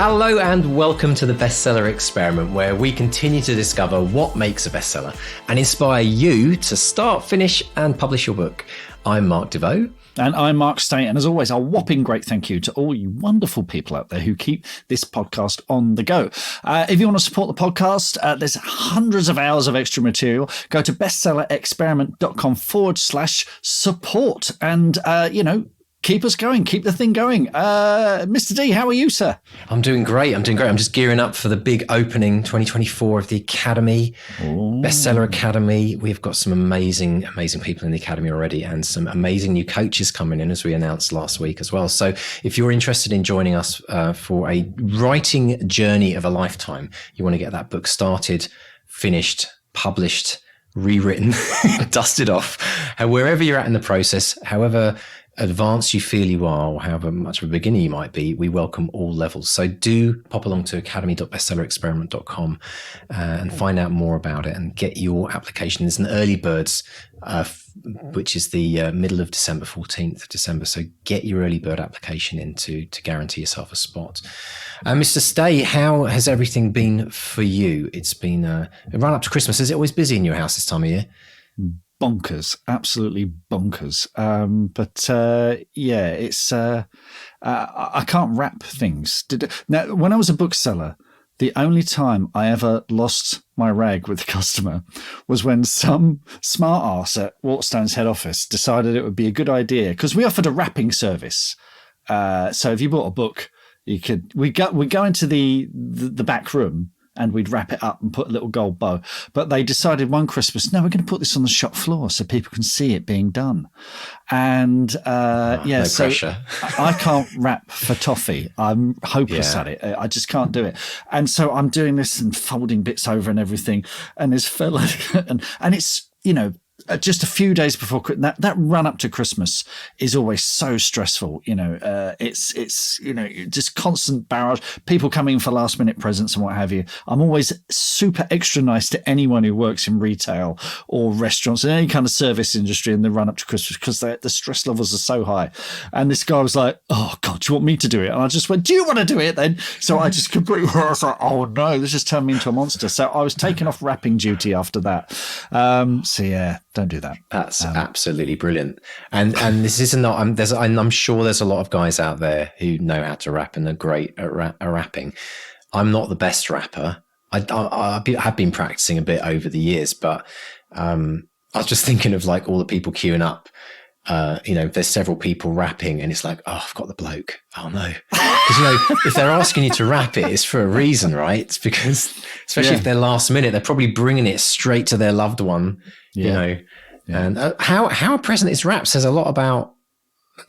Hello and welcome to the Bestseller Experiment, where we continue to discover what makes a bestseller and inspire you to start, finish and publish your book. I'm Mark DeVoe. And I'm Mark State. And as always, a whopping great thank you to all you wonderful people out there who keep this podcast on the go. If you want to support the podcast, there's hundreds of hours of extra material. Go to bestsellerexperiment.com/support and, keep us going. Keep the thing going. Mr. D, how are you, sir? I'm doing great. I'm just gearing up for the big opening 2024 of the Academy, Bestseller Academy. We've got some amazing people in the Academy already and some amazing new coaches coming in, as we announced last week as well. So if you're interested in joining us for a writing journey of a lifetime, you want to get that book started, finished, published, rewritten, dusted off, and wherever you're at in the process, however advanced you feel you are, or however much of a beginner you might be, we welcome all levels. So do pop along to academy.bestsellerexperiment.com and find out more about it and get your application. There's an early birds, which is the middle of December, 14th of December. So get your early bird application in to guarantee yourself a spot. Mr. Stay, how has everything been for you? It's been a run up to Christmas. Is it always busy in your house this time of year? Bonkers, absolutely bonkers. It's I can't wrap things. Now, when I was a bookseller, the only time I ever lost my rag with the customer was when some smart arse at Waterstone's head office decided it would be a good idea, because we offered a wrapping service. So if you bought a book, we go into the back room and we'd wrap it up and put a little gold bow. But they decided one Christmas, no, we're going to put this on the shop floor so people can see it being done. And no pressure. I can't wrap for toffee. I'm hopeless at it. I just can't do it. And so I'm doing this and folding bits over and everything. And this fella, and it's, just a few days before that run up to Christmas is always so stressful. It's just constant barrage, people coming for last minute presents and what have you. I'm always super extra nice to anyone who works in retail or restaurants and any kind of service industry in the run up to Christmas, because the stress levels are so high. And this guy was like, "Oh God, do you want me to do it?" And I just went, "Do you want to do it then?" So I just completely, I was like, "Oh no, this just turned me into a monster." So I was taken off wrapping duty after that. Don't do that. That's absolutely brilliant. And this isn't. I'm sure there's a lot of guys out there who know how to rap and are great at rapping. I'm not the best rapper. I have been practicing a bit over the years, but I was just thinking of like all the people queuing up. There's several people rapping, and it's like, oh, I've got the bloke. Oh no, because if they're asking you to rap it, it's for a reason, right? It's because, especially if they're last minute, they're probably bringing it straight to their loved one. And how present is rap says a lot about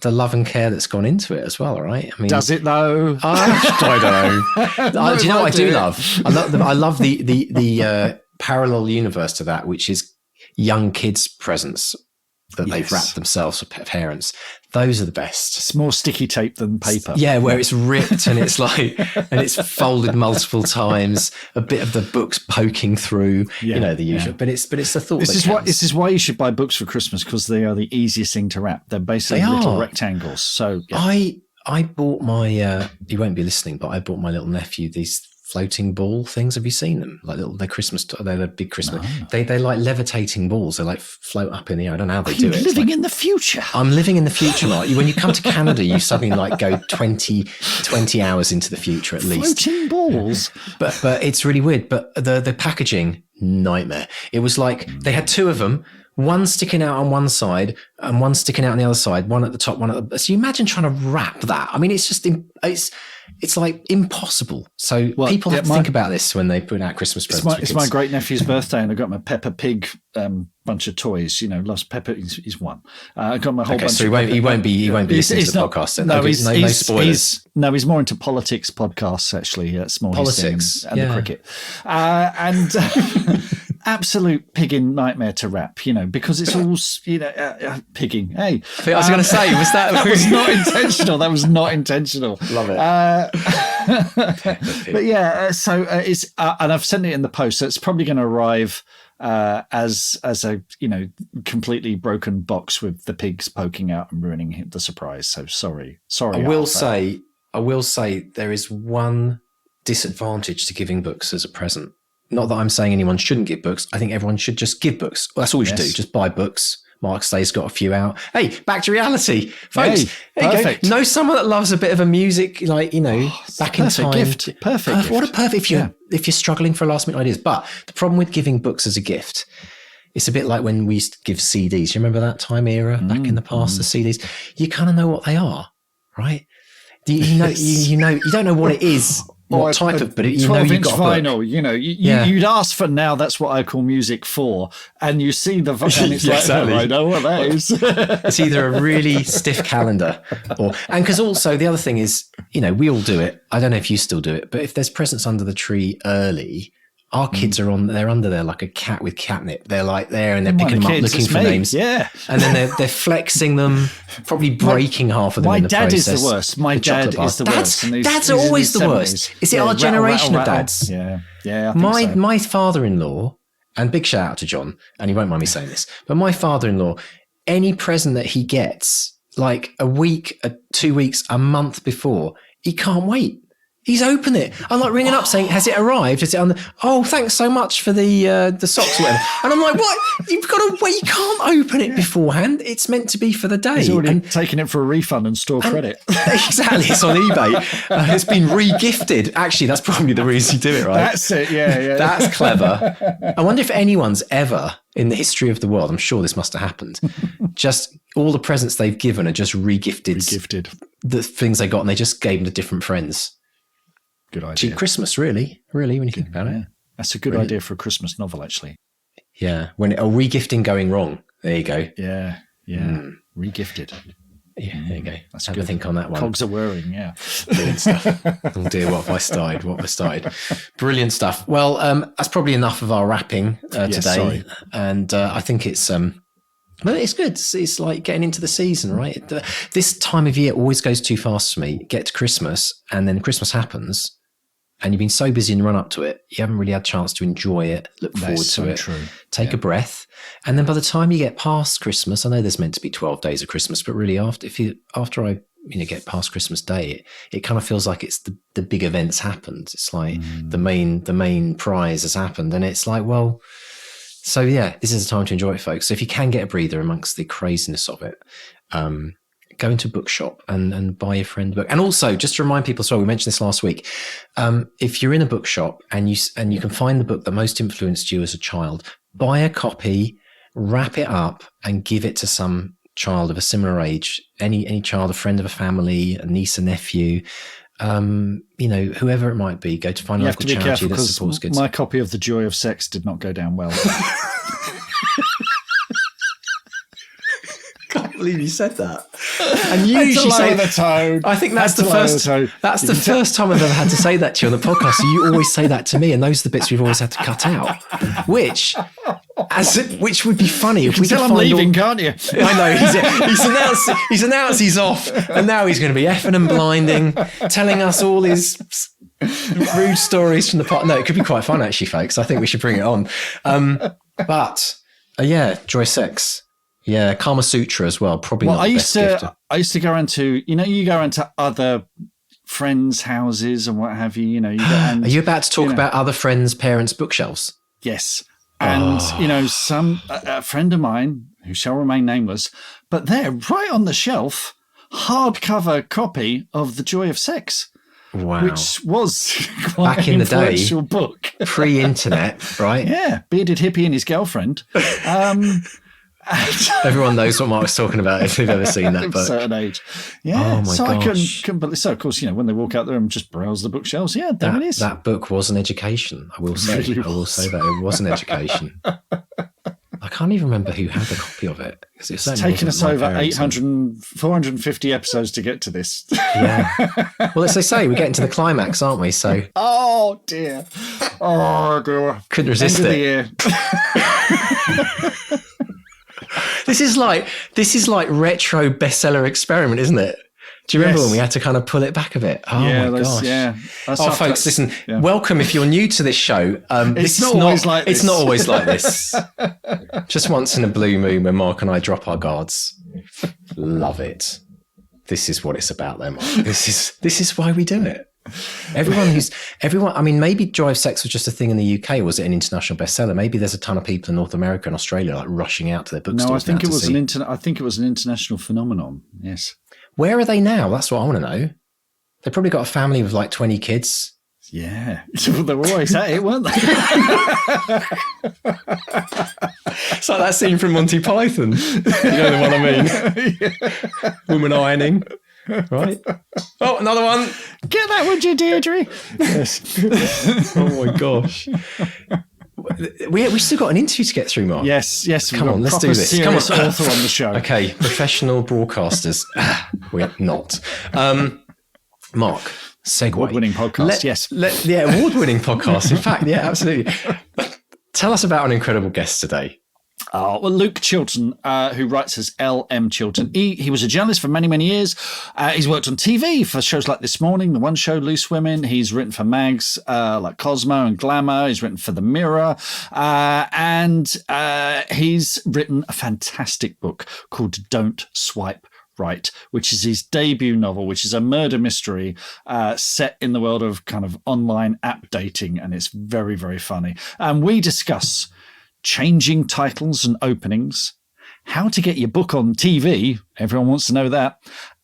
the love and care that's gone into it as well, right? I mean, does it though? I don't know. Do you know what I do love? I love the parallel universe to that, which is young kids' presents that they've wrapped themselves for parents. Those are the best. It's more sticky tape than paper. Yeah, where it's ripped and it's it's folded multiple times, a bit of the book's poking through, the usual. But it's the thought. This is why you should buy books for Christmas, because they are the easiest thing to wrap. They're basically little rectangles. So I bought my you won't be listening, but I bought my little nephew these floating ball things. Have you seen them? Like they're the big Christmas. No. They're like levitating balls. They like float up in the air. I don't know how they do it. Living in the future. I'm living in the future, Mark. When you come to Canada, you suddenly go 20 hours into the future at least. Floating balls. But it's really weird. But the packaging, nightmare. It was like they had two of them. One sticking out on one side and one sticking out on the other side, one at the top, one at the... So you imagine trying to wrap that. I mean, it's just... It's like impossible. So people have to think about this when they put out Christmas presents. It's my great nephew's birthday, and I got my Peppa Pig bunch of toys. Lost Peppa is one. I got my whole bunch. So he won't be listening to the podcast. Then. No spoilers. He's more into politics podcasts actually. Small politics and the cricket, and absolute pigging nightmare to wrap. Because it's all pigging. Hey, I was going to say, was that? That was not intentional. That was not intentional. Love it. But so it's and I've sent it in the post, so it's probably going to arrive as a completely broken box with the pigs poking out and ruining the surprise. So sorry. I will say I will say there is one disadvantage to giving books as a present. Not that I'm saying anyone shouldn't give books. I think everyone should just give books. Well, that's all you should do. Just buy books. Mark Stay's got a few out. Hey, back to reality, folks. Hey, perfect. Know someone that loves a bit of a music, like, back in time. Gift. Perfect gift. What a perfect if you're struggling for last minute ideas. But the problem with giving books as a gift, it's a bit like when we used to give CDs. You remember that time era back in the past, the CDs? You kind of know what they are, right? You don't know what it is. What type of, but you know you've got a vinyl, you'd ask for now, that's what I call music for, and you see the and it's exactly. I know what that is. It's either a really stiff calendar and because also the other thing is, we all do it. I don't know if you still do it, but if there's presents under the tree early, our kids they're under there like a cat with catnip. They're like there and they're picking them up, looking for names. Yeah. And then they're flexing them, probably breaking half of them in the process. My dad is the worst. My dad is the worst. Dads are always the worst. Is it our generation of dads? Yeah. Yeah. I think so. My father-in-law, and big shout out to John, and he won't mind me saying this, but my father-in-law, any present that he gets, like a week, 2 weeks, a month before, he can't wait. He's opened it. I'm like ringing up saying, has it arrived? Is it on the, oh, thanks so much for the socks or whatever. And I'm like, what? You've got to wait. You can't open it beforehand. It's meant to be for the day. He's already taken it for a refund and store credit. Exactly. It's on eBay. It's been re-gifted. Actually, that's probably the reason you do it, right? That's it. Yeah. That's clever. I wonder if anyone's ever in the history of the world, I'm sure this must have happened, just all the presents they've given are just re-gifted. The things they got and they just gave them to different friends. Good idea. Cheap Christmas, really, when you think about it. That's a good idea for a Christmas novel, actually. Yeah, when a re-gifting going wrong. There you go. Yeah. Re-gifted. Yeah, there you go. That's a good think on that one. Cogs are whirring, yeah. Brilliant stuff. Oh dear, what have I started? Brilliant stuff. Well, that's probably enough of our wrapping today. Sorry. And I think it's... Well, it's good. It's like getting into the season, right? This time of year always goes too fast for me. Get to Christmas, and then Christmas happens, and you've been so busy in the run up to it, you haven't really had a chance to enjoy it, look forward to it, take a breath. And then by the time you get past Christmas, I know there's meant to be 12 days of Christmas, but really after I get past Christmas Day, it kind of feels like it's the big event's happened. It's like the main prize has happened, and it's like, well. So yeah, this is the time to enjoy it, folks. So if you can get a breather amongst the craziness of it, go into a bookshop and buy your friend a book. And also, just to remind people, sorry, we mentioned this last week. If you're in a bookshop and you can find the book that most influenced you as a child, buy a copy, wrap it up, and give it to some child of a similar age. Any child, a friend of a family, a niece, a nephew. Whoever it might be, go to find a local charity that supports kids. My copy of The Joy of Sex did not go down well. Can't believe you said that. And you usually say the tone. I think that's the first. That's the first time I've ever had to say that to you on the podcast. So you always say that to me, and those are the bits we've always had to cut out. Which would be funny if we could I'm leaving, can't you? I know he's announced he's off, and now he's going to be effing and blinding, telling us all his rude stories from the part. No, it could be quite fun actually, folks. I think we should bring it on. Joy Sex. Yeah, Kama Sutra as well. Probably not the best gift. I used to go into, you go into other friends' houses and what have you. Are you about to talk about other friends' parents' bookshelves? Yes. And, a friend of mine, who shall remain nameless, but there, right on the shelf, hardcover copy of The Joy of Sex. Wow. Which was quite back in the day, book. Pre-internet, right? Yeah. Bearded hippie and his girlfriend. Everyone knows what Mark's talking about if they've ever seen that book. A certain age. Yeah. Oh my gosh. I couldn't believe. So of course, when they walk out there and just browse the bookshelves, it is. That book was an education. I will say. I will say that it was an education. I can't even remember who had the copy of it. It's taken us over 450 episodes to get to this. Yeah. Well, as they say, we're getting to the climax, aren't we? So. Oh dear. Oh dear. Couldn't resist it. End of the year. This is like retro bestseller experiment, isn't it? Do you remember when we had to kind of pull it back a bit? Oh my gosh! Yeah. Folks, listen. Yeah. Welcome if you're new to this show. It's not always like this. It's not always like this. Just once in a blue moon when Mark and I drop our guards. Love it. this is what it's about then, Mark. This is why we do it. Everyone, I mean, maybe Drive Sex was just a thing in the UK. Was it an international bestseller? Maybe there's a ton of people in North America and Australia like rushing out to their bookstores. No, I think it was an international phenomenon. Yes. Where are they now? That's what I want to know. They probably got a family with like 20 kids. Yeah. They were always at it, weren't they? It's like that scene from Monty Python. You know the one I mean? Yeah. Woman ironing. Right. Oh, another one. Get that, would you, Deirdre? Yes. Oh my gosh. We still got an interview to get through, Mark. Yes. Come on, let's do this. Come on, author on the show. Okay, professional broadcasters. We're not. Mark, segue. Award-winning podcast. Yes. Award-winning podcast. In fact, yeah, absolutely. Tell us about an incredible guest today. Well, Luke Chilton, who writes as L.M. Chilton. He was a journalist for many, many years. He's worked on TV for shows like This Morning, The One Show, Loose Women. He's written for mags like Cosmo and Glamour. He's written for The Mirror. And he's written a fantastic book called Don't Swipe Right, which is his debut novel, which is a murder mystery set in the world of kind of online app dating. And it's very, very funny. And we discuss changing titles and openings, how to get your book on TV, everyone wants to know that,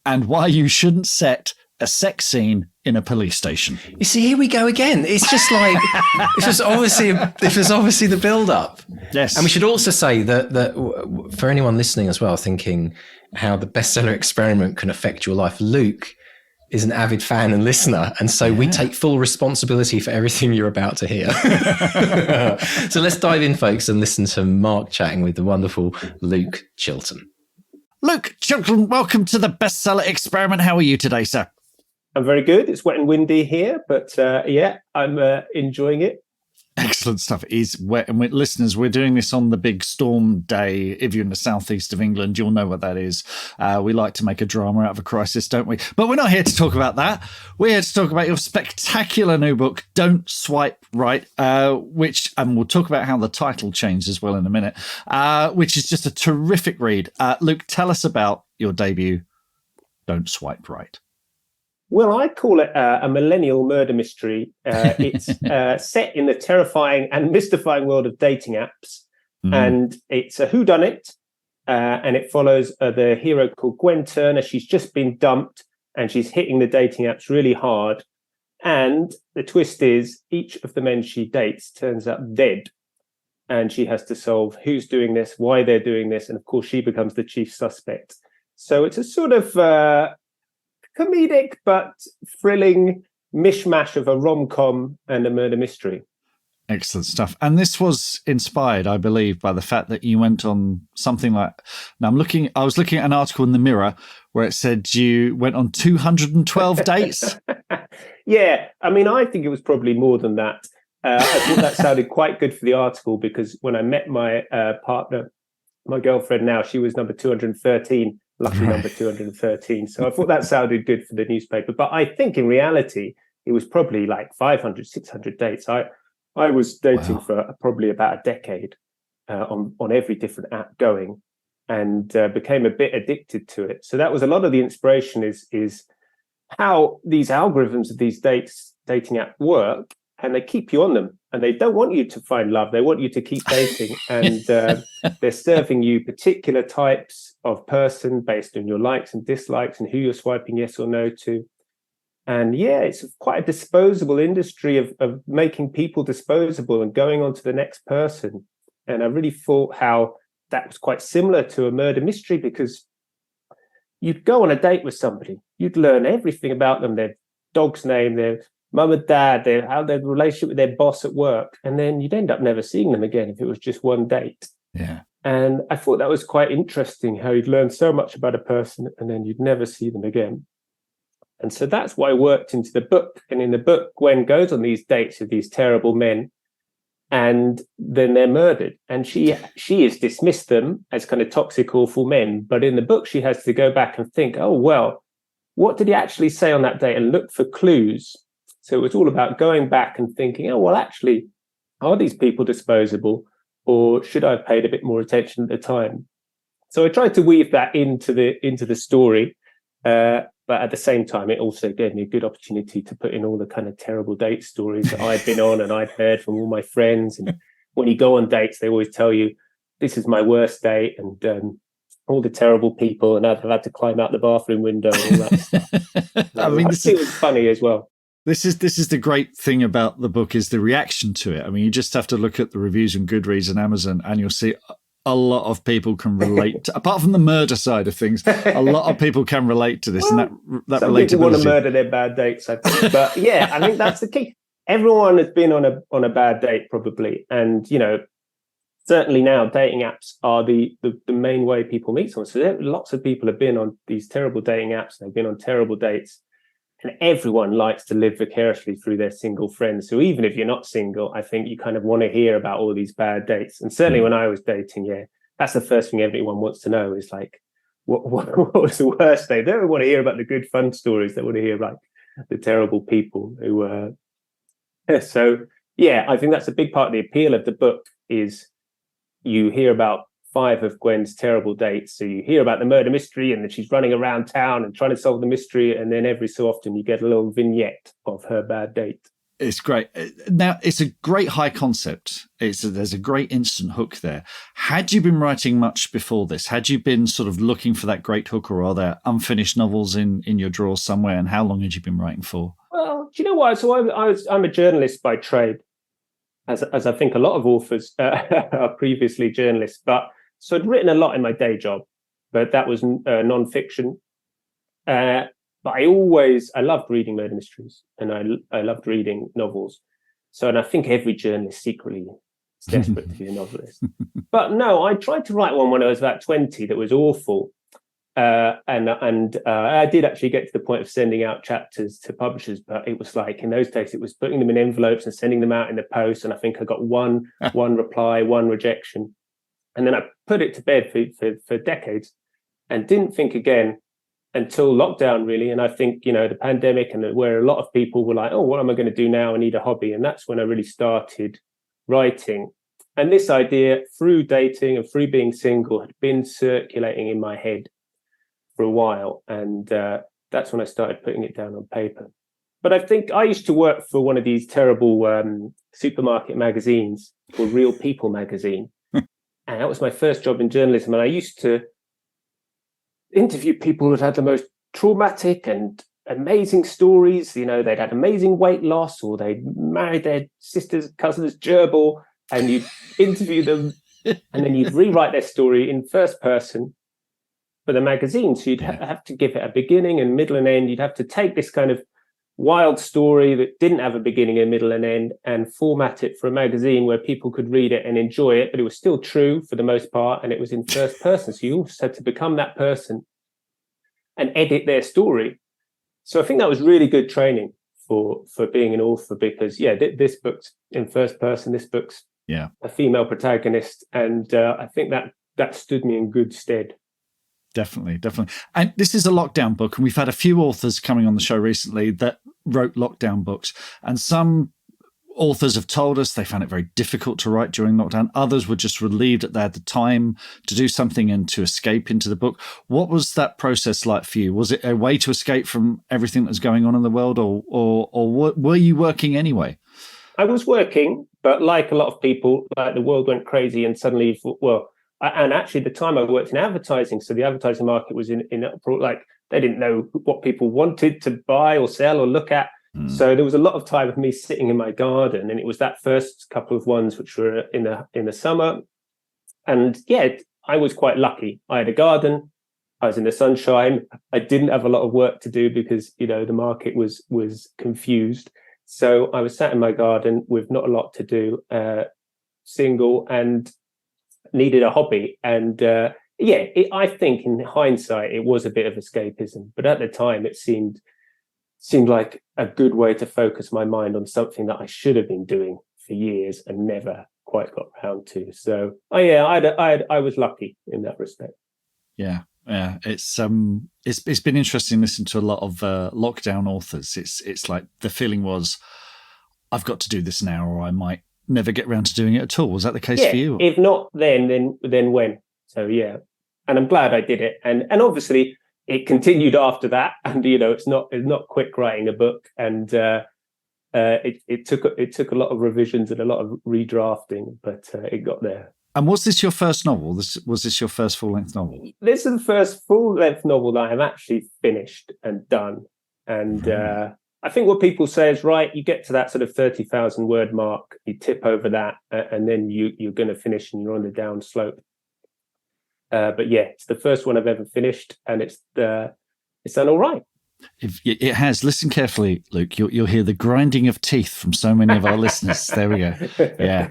and why you shouldn't set a sex scene in a police station. You see, here we go again. It's just like, this was obviously the build-up. Yes. And we should also say that for anyone listening as well, thinking how the bestseller experiment can affect your life, Luke is an avid fan and listener, and so we take full responsibility for everything you're about to hear. So let's dive in, folks, and listen to Mark chatting with the wonderful Luke Chilton. Luke Chilton, welcome to the bestseller experiment. How are you today, sir? I'm very good. It's wet and windy here, but I'm enjoying it. Excellent stuff. It's wet. And listeners, we're doing this on the big storm day. If you're in the southeast of England, you'll know what that is. We like to make a drama out of a crisis, don't we? But we're not here to talk about that. We're here to talk about your spectacular new book, Don't Swipe Right, which, and we'll talk about how the title changed as well in a minute, which is just a terrific read. Luke, tell us about your debut, Don't Swipe Right. Well, I call it a millennial murder mystery. It's set in the terrifying and mystifying world of dating apps. And it's a whodunit. And it follows the hero called Gwen Turner. She's just been dumped and she's hitting the dating apps really hard. And the twist is each of the men she dates turns up dead. And she has to solve who's doing this, why they're doing this. And of course, she becomes the chief suspect. So it's a sort of comedic but thrilling mishmash of a rom-com and a murder mystery. Excellent stuff. And this was inspired, I believe, by the fact that you went on something like, now I was looking at an article in The Mirror where it said you went on 212 dates. Yeah, I mean, I think it was probably more than that. I thought that sounded quite good for the article because when I met my partner, my girlfriend now, she was number 213. Lucky number 213. So I thought that sounded good for the newspaper. But I think in reality, it was probably like 500, 600 dates. I was dating for probably about a decade on every different app going and became a bit addicted to it. So that was a lot of the inspiration is how these algorithms of these dating apps work. And they keep you on them and they don't want you to find love. They want you to keep dating and they're serving you particular types of person based on your likes and dislikes and who you're swiping yes or no to. And yeah, it's quite a disposable industry of making people disposable and going on to the next person. And I really thought how that was quite similar to a murder mystery because you'd go on a date with somebody, you'd learn everything about them, their dog's name, their mum and dad, how their relationship with their boss at work, and then you'd end up never seeing them again if it was just one date. Yeah. And I thought that was quite interesting, how you'd learn so much about a person and then you'd never see them again. And so that's why I worked into the book. And in the book, Gwen goes on these dates with these terrible men, and then they're murdered. And she has dismissed them as kind of toxic, awful men. But in the book, she has to go back and think, oh, well, what did he actually say on that date? And look for clues. So it was all about going back and thinking, oh, well, actually, are these people disposable or should I have paid a bit more attention at the time? So I tried to weave that into the story. But at the same time, it also gave me a good opportunity to put in all the kind of terrible date stories that I'd been on and I'd heard from all my friends. And when you go on dates, they always tell you, this is my worst date, and all the terrible people, and I've had to climb out the bathroom window and all that stuff. I mean, it was funny as well. This is the great thing about the book, is the reaction to it. I mean, you just have to look at the reviews on Goodreads and Amazon, and you'll see a lot of people can relate to, apart from the murder side of things, a lot of people can relate to this. Well, and that some relatability. people want to murder their bad dates, I think. But yeah, I think that's the key. Everyone has been on a bad date, probably. And, you know, certainly now dating apps are the main way people meet someone. So lots of people have been on these terrible dating apps. They've been on terrible dates. And everyone likes to live vicariously through their single friends. So even if you're not single, I think you kind of want to hear about all these bad dates. And certainly when I was dating, that's the first thing everyone wants to know is like, what was the worst date? They don't want to hear about the good fun stories. They want to hear like the terrible people who were. So yeah, I think that's a big part of the appeal of the book is you hear about 5 of Gwen's terrible dates. So you hear about the murder mystery and that she's running around town and trying to solve the mystery. And then every so often you get a little vignette of her bad date. It's great. Now, it's a great high concept. There's a great instant hook there. Had you been writing much before this? Had you been sort of looking for that great hook, or are there unfinished novels in your drawers somewhere? And how long had you been writing for? Well, do you know what? So I'm a journalist by trade, as I think a lot of authors are previously journalists. But so I'd written a lot in my day job, but that was non-fiction. But I loved reading murder mysteries, and I loved reading novels. So, and I think every journalist secretly is desperate to be a novelist. But no, I tried to write one when I was about 20 that was awful. And I did actually get to the point of sending out chapters to publishers, but it was like in those days, it was putting them in envelopes and sending them out in the post. And I think I got one reply, one rejection. And then I put it to bed for decades and didn't think again until lockdown, really. And I think, the pandemic, and where a lot of people were like, oh, what am I going to do now? I need a hobby. And that's when I really started writing. And this idea, through dating and through being single, had been circulating in my head for a while. And that's when I started putting it down on paper. But I think I used to work for one of these terrible supermarket magazines called Real People magazine. And that was my first job in journalism. And I used to interview people who'd had the most traumatic and amazing stories. They'd had amazing weight loss, or they'd married their sister's cousin's gerbil, and you'd interview them and then you'd rewrite their story in first person for the magazine. So you'd have to give it a beginning and middle and end. You'd have to take this kind of wild story that didn't have a beginning, a middle and end, and format it for a magazine where people could read it and enjoy it, but it was still true for the most part, and it was in first person. So you also had to become that person and edit their story. So I think that was really good training for being an author, because this book's in first person, this book's a female protagonist, and I think that stood me in good stead. Definitely. And this is a lockdown book, and we've had a few authors coming on the show recently that wrote lockdown books, and some authors have told us they found it very difficult to write during lockdown. Others were just relieved that they had the time to do something and to escape into the book. What was that process like for you? Was it a way to escape from everything that was going on in the world, or were you working anyway? I was working, but like a lot of people, like the world went crazy, and suddenly, and actually, the time I worked in advertising, so the advertising market was in like they didn't know what people wanted to buy or sell or look at. So there was a lot of time of me sitting in my garden, and it was that first couple of ones which were in the summer. And I was quite lucky. I had a garden. I was in the sunshine. I didn't have a lot of work to do because the market was confused. So I was sat in my garden with not a lot to do, single, and needed a hobby. And I think in hindsight it was a bit of escapism, but at the time it seemed like a good way to focus my mind on something that I should have been doing for years and never quite got around to. So I was lucky in that respect. Yeah. It's been interesting listening to a lot of lockdown authors. It's like the feeling was, I've got to do this now, or I might never get around to doing it at all. Was that the case for you? If not then when? So and I'm glad I did it. And obviously it continued after that, and it's not quick writing a book, and it took a lot of revisions and a lot of redrafting, but it got there. And was this your first novel? Was this your first full-length novel? This is the first full-length novel that I have actually finished and done. And I think what people say is right. You get to that sort of 30,000 word mark, you tip over that, and then you're going to finish and you're on the down slope. But yeah, it's the first one I've ever finished, and it's done all right. It has. Listen carefully, Luke. You'll hear the grinding of teeth from so many of our listeners. There we go. Yeah.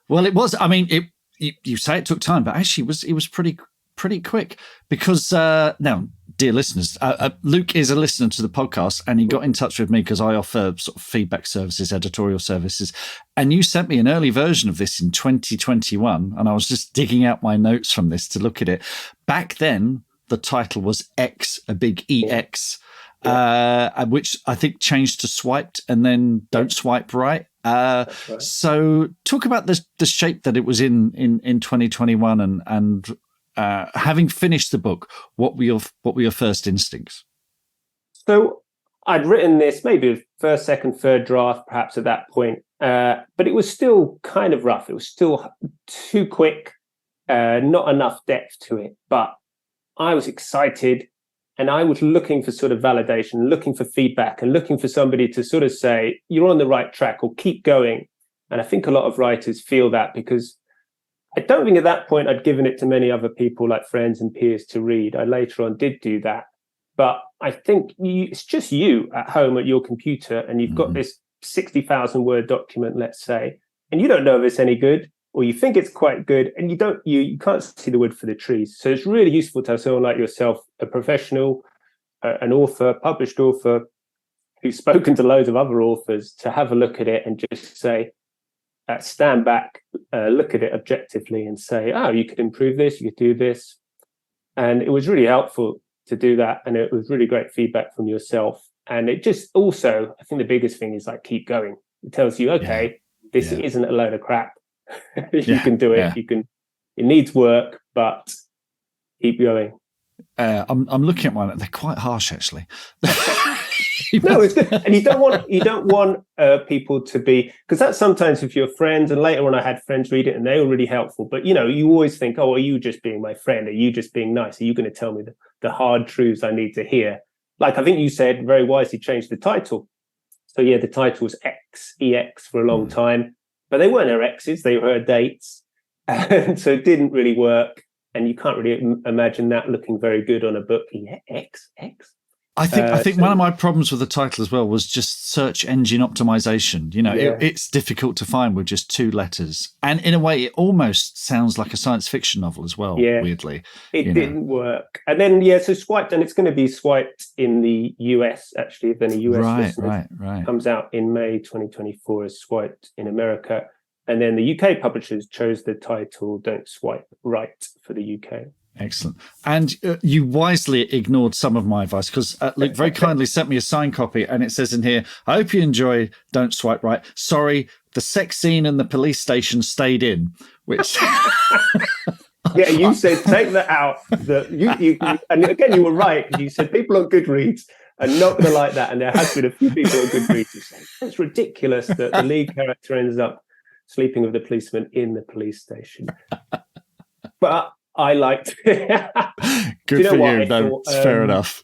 Well, it was. I mean, you say it took time, but actually, it was pretty quick because now, dear listeners, Luke is a listener to the podcast, and he got in touch with me because I offer sort of feedback services, editorial services, and you sent me an early version of this in 2021, and I was just digging out my notes from this to look at it. Back then, the title was X, a big EX, which I think changed to Swiped and then Don't Swipe Right. Right. So talk about the shape that it was in 2021 and having finished the book, what were your first instincts? So I'd written this maybe first, second, third draft, perhaps at that point, but it was still kind of rough. It was still too quick, not enough depth to it, but I was excited, and I was looking for sort of validation, looking for feedback, and looking for somebody to sort of say, you're on the right track, or keep going. And I think a lot of writers feel that, because I don't think at that point I'd given it to many other people like friends and peers to read. I later on did do that. But I think it's just you at home at your computer, and you've got this 60,000 word document, let's say, and you don't know if it's any good, or you think it's quite good, and you can't see the wood for the trees. So it's really useful to have someone like yourself, a professional, an author, published author, who's spoken to loads of other authors, to have a look at it and just say, stand back, look at it objectively and say, oh, you could improve this, you could do this. And it was really helpful to do that. And it was really great feedback from yourself. And it just also, I think the biggest thing is like, keep going. It tells you, okay, this isn't a load of crap. You can do it. You can. It needs work, but keep going. I'm looking at mine. They're quite harsh, actually. No, it's good. And you don't want people to be, because that's sometimes if you're friends. And later on, I had friends read it, and they were really helpful. But you always think, oh, are you just being my friend? Are you just being nice? Are you going to tell me the hard truths I need to hear? Like I think you said very wisely, change the title. So yeah, the title was EX for a long time. But they weren't her exes, they were her dates. And so it didn't really work. And you can't really imagine that looking very good on a book. Yeah, X. I think one of my problems with the title as well was just search engine optimization. It's difficult to find with just two letters. And in a way, it almost sounds like a science fiction novel as well, weirdly. It didn't work. And then, so Swiped, and it's going to be Swiped in the US, actually, if any US listeners, comes out in May 2024 as Swiped in America. And then the UK publishers chose the title Don't Swipe Right for the UK. Excellent. And you wisely ignored some of my advice, because Luke very kindly sent me a signed copy, and it says in here, I hope you enjoy Don't Swipe Right. Sorry, the sex scene in the police station stayed in, which... Yeah, you said take that out. And again, you were right. You said people on Goodreads are not going to like that. And there has been a few people on Goodreads who say, it's ridiculous that the lead character ends up sleeping with the policeman in the police station. But I liked it. Good for you. No, it's fair enough.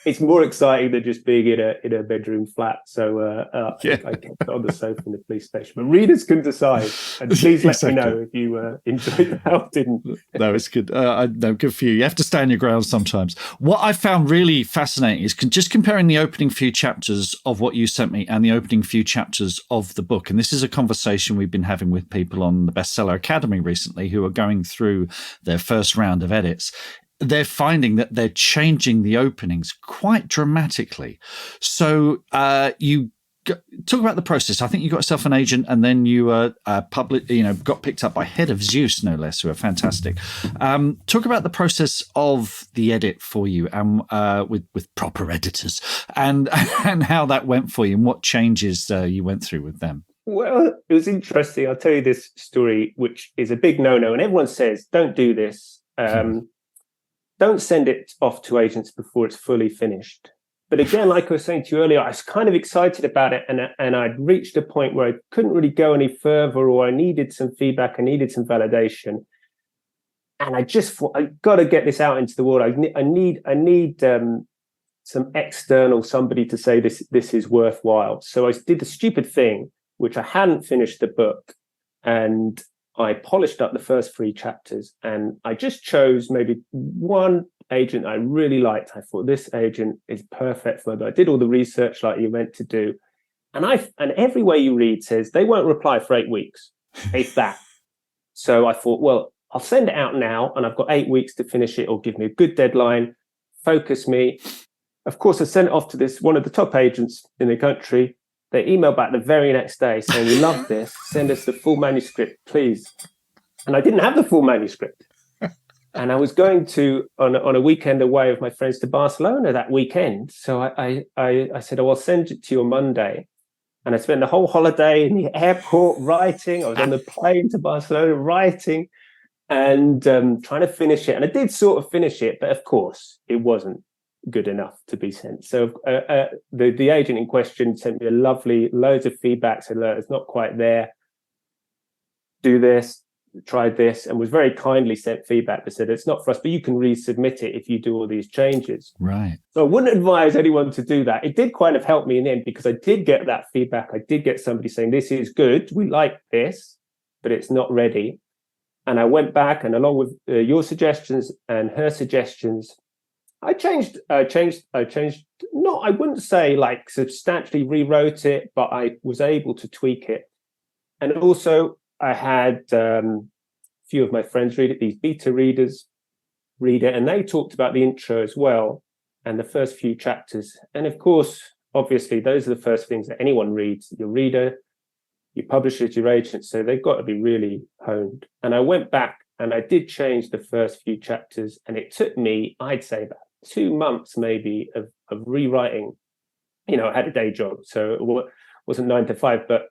It's more exciting than just being in a bedroom flat. So I kept on the sofa in the police station. But readers can decide. And please let me know if you enjoyed that or didn't. No, it's good. No, good for you. You have to stand your ground sometimes. What I found really fascinating is just comparing the opening few chapters of what you sent me and the opening few chapters of the book. And this is a conversation we've been having with people on the Bestseller Academy recently who are going through their first round of edits. They're finding that they're changing the openings quite dramatically. So you talk about the process. I think you got yourself an agent, and then you got picked up by Head of Zeus, no less, who are fantastic. Talk about the process of the edit for you, and with proper editors, and how that went for you, and what changes you went through with them. Well, it was interesting. I'll tell you this story, which is a big no-no, and everyone says don't do this. don't send it off to agents before it's fully finished. But again, like I was saying to you earlier, I was kind of excited about it, and I'd reached a point where I couldn't really go any further, or I needed some feedback, I needed some validation, and I just thought, I got to get this out into the world. I need some external somebody to say this is worthwhile. So I did the stupid thing, which I hadn't finished the book, and I polished up the first 3 chapters, and I just chose maybe one agent I really liked. I thought this agent is perfect for me. I did all the research like you meant to do, and every way you read says they won't reply for 8 weeks, if that. So I thought, well, I'll send it out now, and I've got 8 weeks to finish it, or give me a good deadline, focus me. Of course, I sent it off to one of the top agents in the country. They emailed back the very next day saying, "We love this. Send us the full manuscript, please." And I didn't have the full manuscript. And I was going on a weekend away with my friends to Barcelona that weekend. So I said, "Oh, I'll send it to you on Monday." And I spent the whole holiday in the airport writing. I was on the plane to Barcelona writing and trying to finish it. And I did sort of finish it, but of course it wasn't good enough to be sent. So the agent in question sent me loads of feedback, said, "Look, it's not quite there. Do this. Tried this," and was very kindly sent feedback that said, "It's not for us, but you can resubmit it if you do all these changes." Right. So I wouldn't advise anyone to do that. It did kind of help me in the end, because I did get that feedback. I did get somebody saying, "This is good. We like this, but it's not ready." And I went back, and along with your suggestions and her suggestions, I changed. Not, I wouldn't say like substantially rewrote it, but I was able to tweak it. And also, I had a few of my friends read it, these beta readers read it, and they talked about the intro as well and the first few chapters. And of course, obviously, those are the first things that anyone reads: your reader, your publishers, your agents. So they've got to be really honed. And I went back and I did change the first few chapters, and it took me, I'd say, about 2 months maybe of rewriting. I had a day job, so it wasn't 9 to 5, but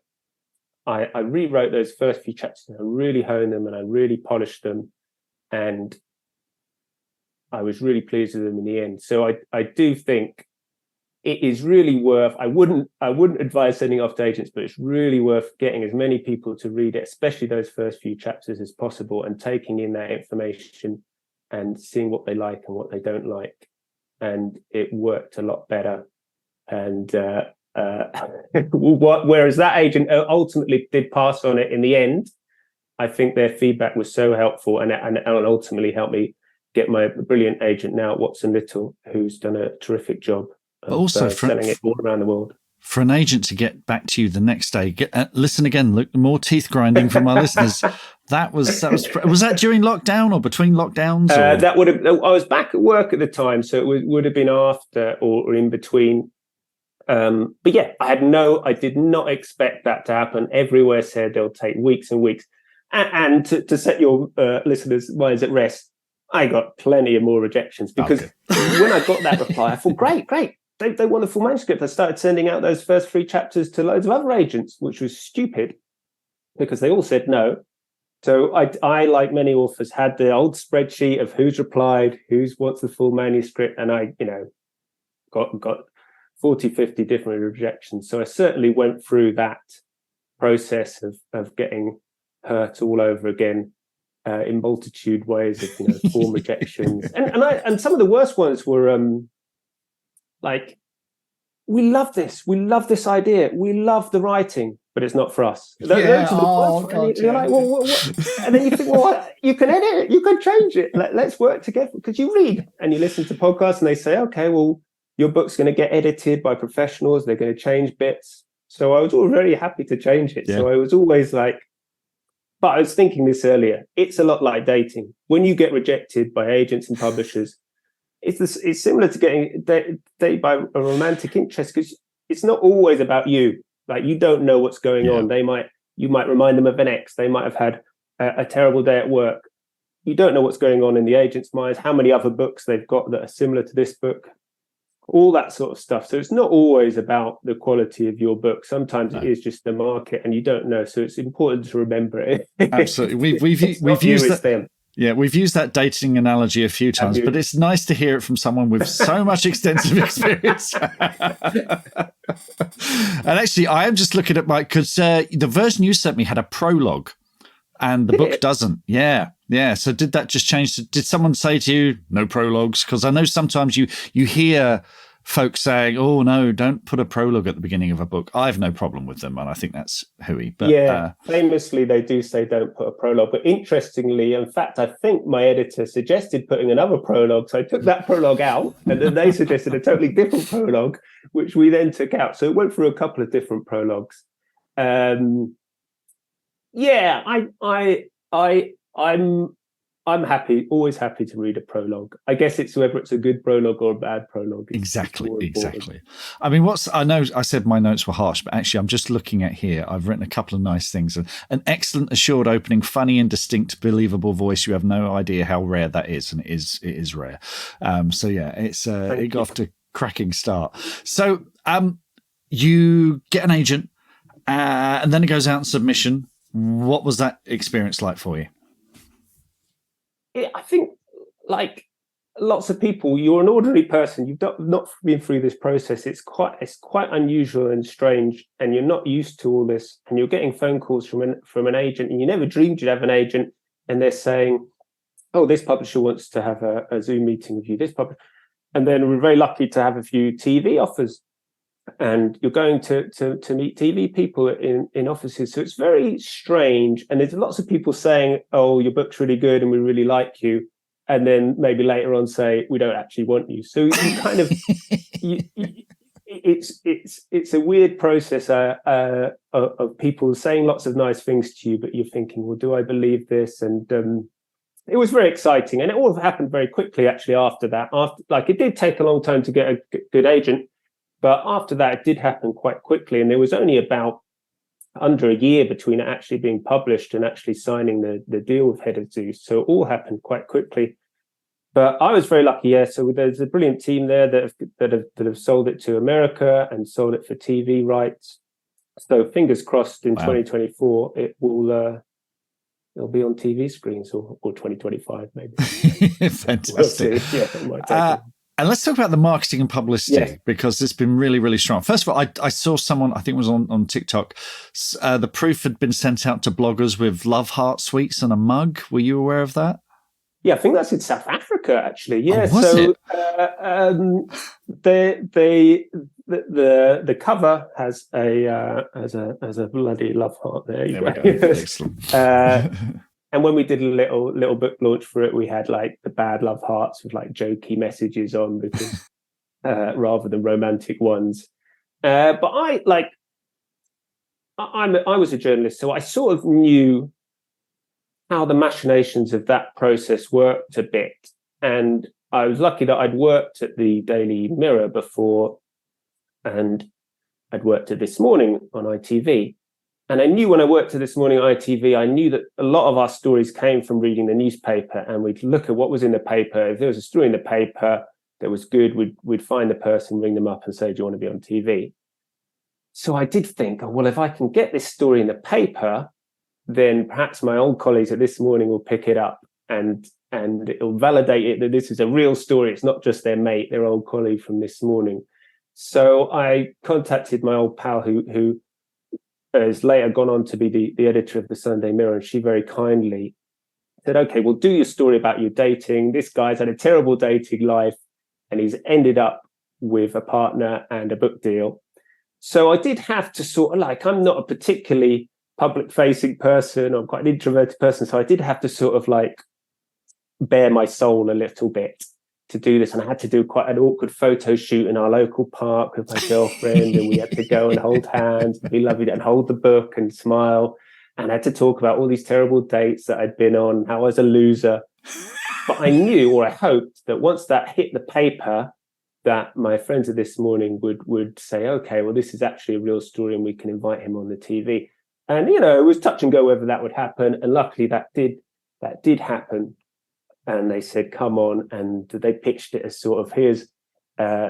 I rewrote those first few chapters, and I really honed them, and I really polished them, and I was really pleased with them in the end. So I do think it is really worth. I wouldn't advise sending off to agents, but it's really worth getting as many people to read it, especially those first few chapters, as possible, and taking in that information and seeing what they like and what they don't like. And it worked a lot better. And whereas that agent ultimately did pass on it in the end, I think their feedback was so helpful, and ultimately helped me get my brilliant agent now at Watson Little, who's done a terrific job of also selling it all around the world. For an agent to get back to you the next day, listen again, look, more teeth grinding from our listeners. Was that during lockdown or between lockdowns? That would have. I was back at work at the time, so it would have been after or in between. But yeah, I did not expect that to happen. Everywhere said they'll take weeks and weeks. And to set your listeners' minds at rest, I got plenty of more rejections, because when I got that reply, I thought, great. They want the full manuscript. I started sending out those first 3 chapters to loads of other agents, which was stupid, because they all said no. So I, like many authors, had the old spreadsheet of who's replied, who's wants the full manuscript, and I, got 40, 50 different rejections. So I certainly went through that process of getting hurt all over again in multitude ways of form rejections, and some of the worst ones were like, "We love this idea, we love the writing, but it's not for us." Those are the worst. You're like, well, what? And then you think, well, you can edit it, you can change it. Let's work together, because you read and you listen to podcasts, and they say, okay, well, your book's going to get edited by professionals. They're going to change bits. So I was all very happy to change it. Yeah. So I was always like, but I was thinking this earlier. It's a lot like dating. When you get rejected by agents and publishers, it's similar to getting dated by a romantic interest, because it's not always about you. Like, you don't know what's going on. You might remind them of an ex. They might have had a terrible day at work. You don't know what's going on in the agent's minds, how many other books they've got that are similar to this book, all that sort of stuff. So it's not always about the quality of your book. Sometimes it is just the market, and you don't know. So it's important to remember it. Absolutely. We've used that. Yeah, we've used that dating analogy a few times, but it's nice to hear it from someone with so much extensive experience. And actually, I am just looking at because the version you sent me had a prologue and the book doesn't. Yeah. So did that just change? Did someone say to you, no prologues? Because I know sometimes you hear folks saying, oh, no, don't put a prologue at the beginning of a book. I have no problem with them, and I think that's hooey. But, famously, they do say don't put a prologue. But interestingly, in fact, I think my editor suggested putting another prologue. So I took that prologue out, and then they suggested a totally different prologue, which we then took out. So it went through a couple of different prologues. I'm happy, always happy to read a prologue. I guess it's whether it's a good prologue or a bad prologue. Exactly. I mean, I know I said my notes were harsh, but actually I'm just looking at here. I've written a couple of nice things. An excellent assured opening, funny and distinct, believable voice. You have no idea how rare that is, and it is rare. It got off to a cracking start. So you get an agent, and then it goes out in submission. What was that experience like for you? I think, like lots of people, you're an ordinary person. You've not been through this process. It's quite unusual and strange, and you're not used to all this. And you're getting phone calls from an agent, and you never dreamed you'd have an agent. And they're saying, "Oh, this publisher wants to have a Zoom meeting with you." And then we're very lucky to have a few TV offers, and you're going to meet TV people in offices. So it's very strange. And there's lots of people saying, "Oh, your book's really good and we really like you." And then maybe later on say, "We don't actually want you." So you kind of, it's a weird process of people saying lots of nice things to you, but you're thinking, well, do I believe this? And it was very exciting. And it all happened very quickly, actually, after that. It did take a long time to get a good agent. But after that, it did happen quite quickly. And there was only about under a year between it actually being published and actually signing the deal with Head of Zeus. So it all happened quite quickly. But I was very lucky, yeah. So there's a brilliant team there that have sold it to America and sold it for TV rights. So fingers crossed in 2024, it'll be on TV screens or 2025 maybe. Fantastic. We'll see. Yeah, it might take and let's talk about the marketing and publicity, because it's been really, really strong. First of all, I saw someone, I think it was on TikTok, the proof had been sent out to bloggers with love heart sweets and a mug. Were you aware of that? Yeah, I think that's in South Africa, actually. Yeah, the cover has a bloody love heart there. There we go. Excellent. And when we did a little book launch for it, we had like the bad love hearts with like jokey messages on, because rather than romantic ones. But I was a journalist, so I sort of knew how the machinations of that process worked a bit. And I was lucky that I'd worked at the Daily Mirror before, and I'd worked at This Morning on ITV. And I knew when I worked at This Morning on ITV, I knew that a lot of our stories came from reading the newspaper, and we'd look at what was in the paper. If there was a story in the paper that was good, we'd find the person, ring them up and say, "Do you want to be on TV?" So I did think, oh, well, if I can get this story in the paper, then perhaps my old colleagues at This Morning will pick it up and it'll validate it that this is a real story. It's not just their mate, their old colleague from This Morning. So I contacted my old pal who has later gone on to be the editor of the Sunday Mirror, and she very kindly said, "Okay, we'll do your story about your dating. This guy's had a terrible dating life and he's ended up with a partner and a book deal." So I did have to sort of I'm not a particularly public-facing person. I'm quite an introverted person. So I did have to sort of bare my soul a little bit to do this. And I had to do quite an awkward photo shoot in our local park with my girlfriend. And we had to go and hold hands and be lovely and hold the book and smile. And I had to talk about all these terrible dates that I'd been on, how I was a loser. But I knew, or I hoped, that once that hit the paper, that my friends of This Morning would say, "Okay, well, this is actually a real story and we can invite him on the TV." And, it was touch and go whether that would happen. And luckily that did happen. And they said, "Come on." And they pitched it as sort of, here's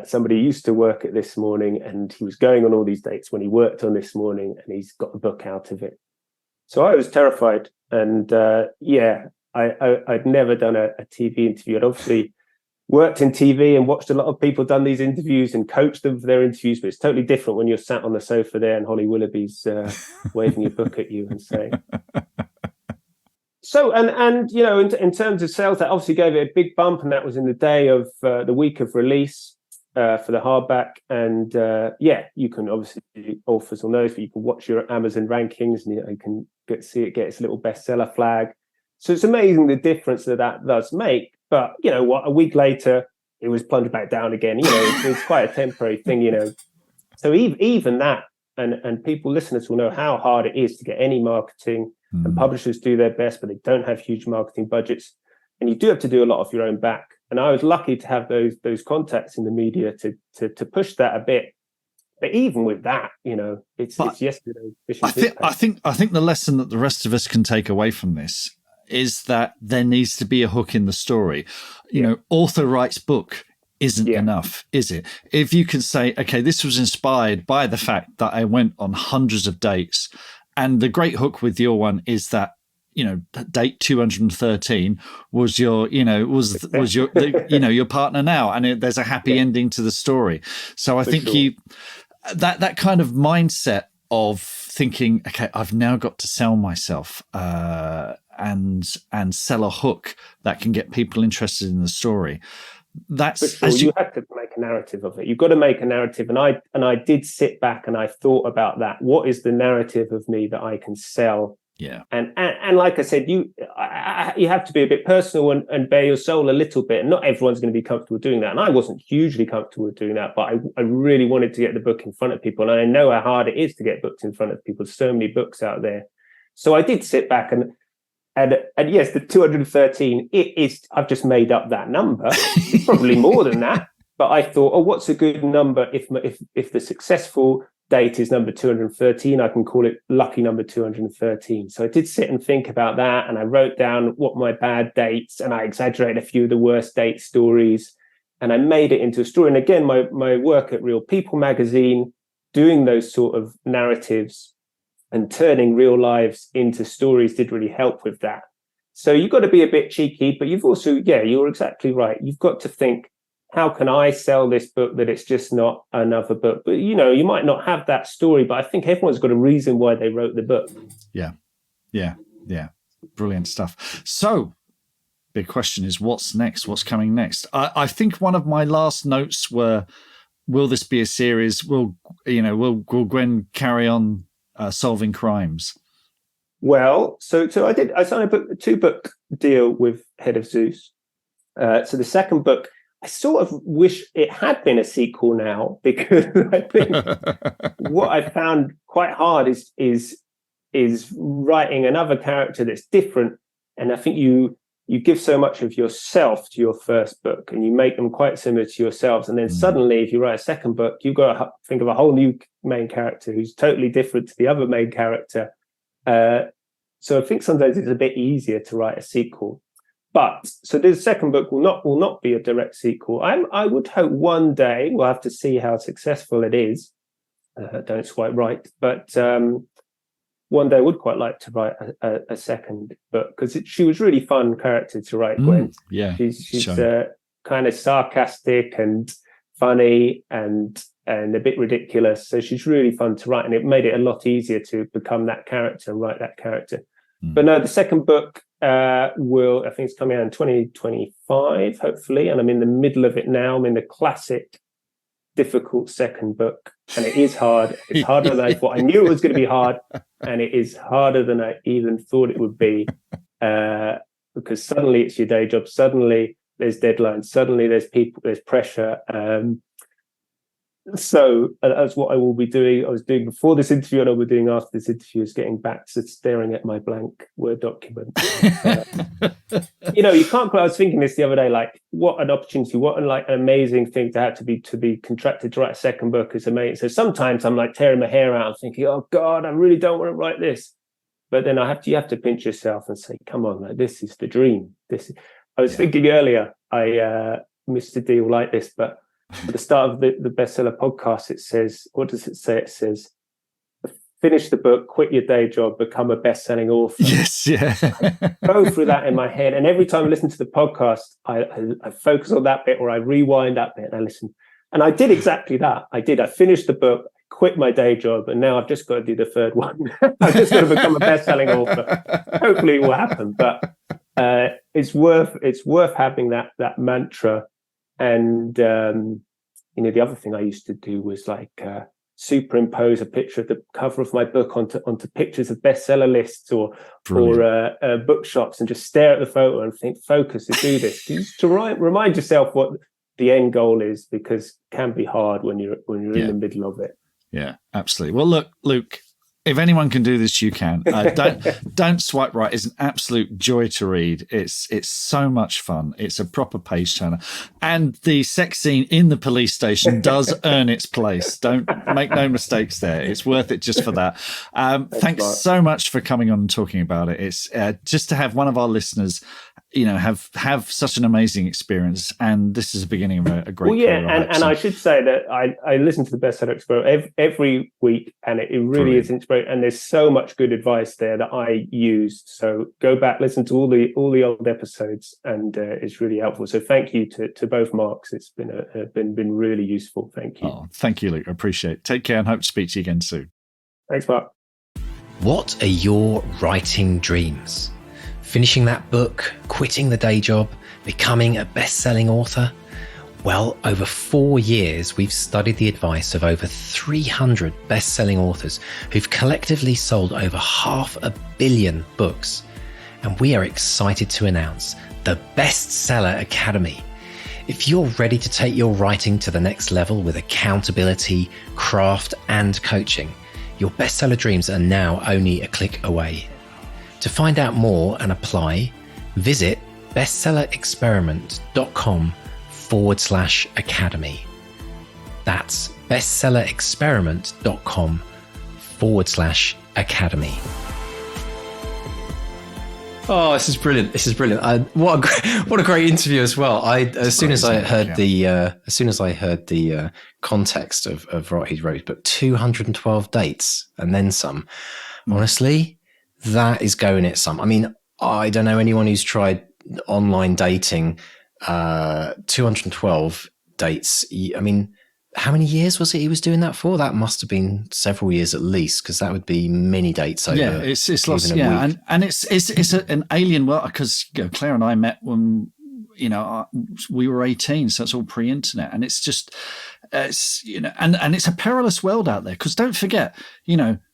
somebody who used to work at This Morning, and he was going on all these dates when he worked on This Morning, and he's got a book out of it. So I was terrified. And I'd never done a TV interview. I'd obviously worked in TV and watched a lot of people done these interviews and coached them for their interviews, but it's totally different when you're sat on the sofa there and Holly Willoughby's waving your book at you and saying. So, and you know, in terms of sales, that obviously gave it a big bump, and that was in the day of the week of release for the hardback. And you can obviously, authors will know, but you can watch your Amazon rankings and you can see it get its little bestseller flag. So it's amazing the difference that does make. But you know what? A week later, it was plunged back down again. You know, it's quite a temporary thing. You know, so even that, and people, listeners, will know how hard it is to get any marketing. And publishers do their best, but they don't have huge marketing budgets, and you do have to do a lot of your own back. And I was lucky to have those contacts in the media to push that a bit. But even with that, you know, it's yesterday. I think the lesson that the rest of us can take away from this is that there needs to be a hook in the story. You know, author writes book isn't enough, is it? If you can say, okay, this was inspired by the fact that I went on hundreds of dates, and the great hook with your one is that, you know, date 213 was your, you know, was your, you know, your partner now, and there's a happy ending to the story. So I think that kind of mindset of thinking, okay, I've now got to sell myself and sell a hook that can get people interested in the story. That's you have to make a narrative of it. You've got to make a narrative, and I did sit back and I thought about that. What is the narrative of me that I can sell? Yeah, and like I said, you have to be a bit personal and bare your soul a little bit. And not everyone's going to be comfortable doing that, and I wasn't hugely comfortable with doing that. But I really wanted to get the book in front of people, and I know how hard it is to get books in front of people. There's so many books out there, so I did sit back and yes, the 213, it is, I've just made up that number. It's probably more than that. But I thought, oh, what's a good number? If the successful date is number 213, I can call it lucky number 213. So I did sit and think about that, and I wrote down what my bad dates, and I exaggerated a few of the worst date stories, and I made it into a story. And again, my work at Real People magazine, doing those sort of narratives and turning real lives into stories did really help with that. So you've got to be a bit cheeky, but you've also, you're exactly right. You've got to think, how can I sell this book that it's just not another book? But, you know, you might not have that story, but I think everyone's got a reason why they wrote the book. Yeah. Brilliant stuff. So big question is, what's next? What's coming next? I think one of my last notes were, will this be a series? Will Gwen carry on solving crimes? Well, so I signed a 2-book deal with Head of Zeus. So the second book, I sort of wish it had been a sequel now, because I think what I found quite hard is writing another character that's different. And I think you give so much of yourself to your first book, and you make them quite similar to yourselves. And then suddenly, if you write a second book, you've got to think of a whole new main character who's totally different to the other main character. So I think sometimes it's a bit easier to write a sequel. But so the second book will not be a direct sequel. I would hope one day, we'll have to see how successful it is. Don't quite right, but one day I would quite like to write a second book, because she was really fun character to write. Gwen, she's kind of sarcastic and funny and a bit ridiculous. So she's really fun to write, and it made it a lot easier to become that character and write that character. But no, the second book I think it's coming out in 2025, hopefully, and I'm in the middle of it now. I'm in the classic difficult second book, and it is hard. It's harder than I thought. I knew it was going to be hard, and it is harder than I even thought it would be, because suddenly it's your day job, suddenly there's deadlines, suddenly there's people, there's pressure. So that's what I will be doing. I was doing before this interview, and I will be doing after this interview, is getting back to staring at my blank Word document. You know, you can't. I was thinking this the other day, like, what an opportunity, what an amazing thing to have to be contracted to write a second book is amazing. So sometimes I'm like tearing my hair out, thinking, oh God, I really don't want to write this. But then you have to pinch yourself and say, come on, like, this is the dream. I was thinking earlier, I missed a deal like this, but at the start of the bestseller podcast, it says, what does it say? It says, finish the book, quit your day job, become a best-selling author. Yes, yeah. Go through that in my head, and every time I listen to the podcast, I focus on that bit, or I rewind that bit and I listen. And I did exactly that. I finished the book, quit my day job, and now I've just got to do the third one. I've just got to become a best-selling author. Hopefully it will happen, but it's worth having that mantra. And the other thing I used to do was like superimpose a picture of the cover of my book onto pictures of bestseller lists or bookshops, and just stare at the photo and think, focus, to do this. Just to remind yourself what the end goal is, because it can be hard when you're in the middle of it. Yeah, absolutely. Well, look, Luke, if anyone can do this, you can. Don't Swipe Right is an absolute joy to read. It's so much fun. It's a proper page turner, and the sex scene in the police station does earn its place. Don't make no mistakes there. It's worth it just for that. Thanks so much for coming on and talking about it. It's just to have one of our listeners, have such an amazing experience, and this is the beginning of a great career. And I should say that I listen to the Bestseller Explorer every week, and it really is inspiring. And there's so much good advice there that I used. So go back, listen to all the old episodes, and it's really helpful. So thank you to both Marks. It's been really useful. Thank you. Oh, thank you, Luke. I appreciate it. Take care, and hope to speak to you again soon. Thanks, Mark. What are your writing dreams? Finishing that book, quitting the day job, becoming a best-selling author? Well, over 4 years, we've studied the advice of over 300 best-selling authors who've collectively sold over 500 million books. And we are excited to announce the Bestseller Academy. If you're ready to take your writing to the next level with accountability, craft, and coaching, your bestseller dreams are now only a click away. To find out more and apply, visit bestsellerexperiment.com/academy. That's bestsellerexperiment.com/academy. Oh, this is brilliant! This is brilliant. What a great interview as well. As soon as I heard the context of what he wrote, but 212 dates and then some. Honestly, that is going it some. I mean, I don't know anyone who's tried online dating. 212 dates. I mean, how many years was it he was doing that for? That must have been several years at least, because that would be many dates over. Yeah, it's lots. Yeah, and it's an alien world, because Claire and I met when we were 18, so it's all pre-internet, and it's just and it's a perilous world out there, because don't forget,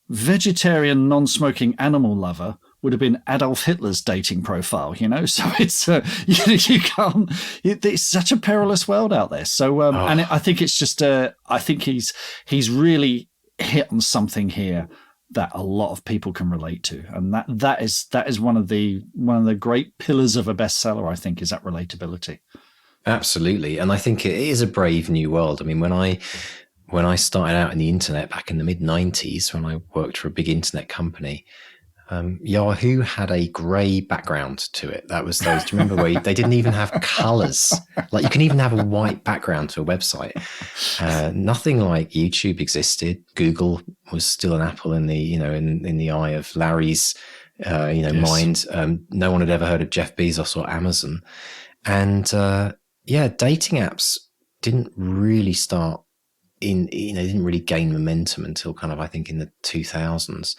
vegetarian, non-smoking animal lover would have been Adolf Hitler's dating profile, so it's you can't. It's such a perilous world out there. So and I think it's just I think he's really hit on something here that a lot of people can relate to, and that is one of the great pillars of a bestseller. I think is that relatability. Absolutely, and I think it is a brave new world. I mean, when I started out in the internet back in the mid-90s, when I worked for a big internet company, Yahoo had a grey background to it. That was those. Do you remember where they didn't even have colours? Like, you can even have a white background to a website. Nothing like YouTube existed. Google was still an apple in the in the eye of Larry's mind. No one had ever heard of Jeff Bezos or Amazon, and dating apps didn't really start didn't really gain momentum until kind of, I think, in the 2000s.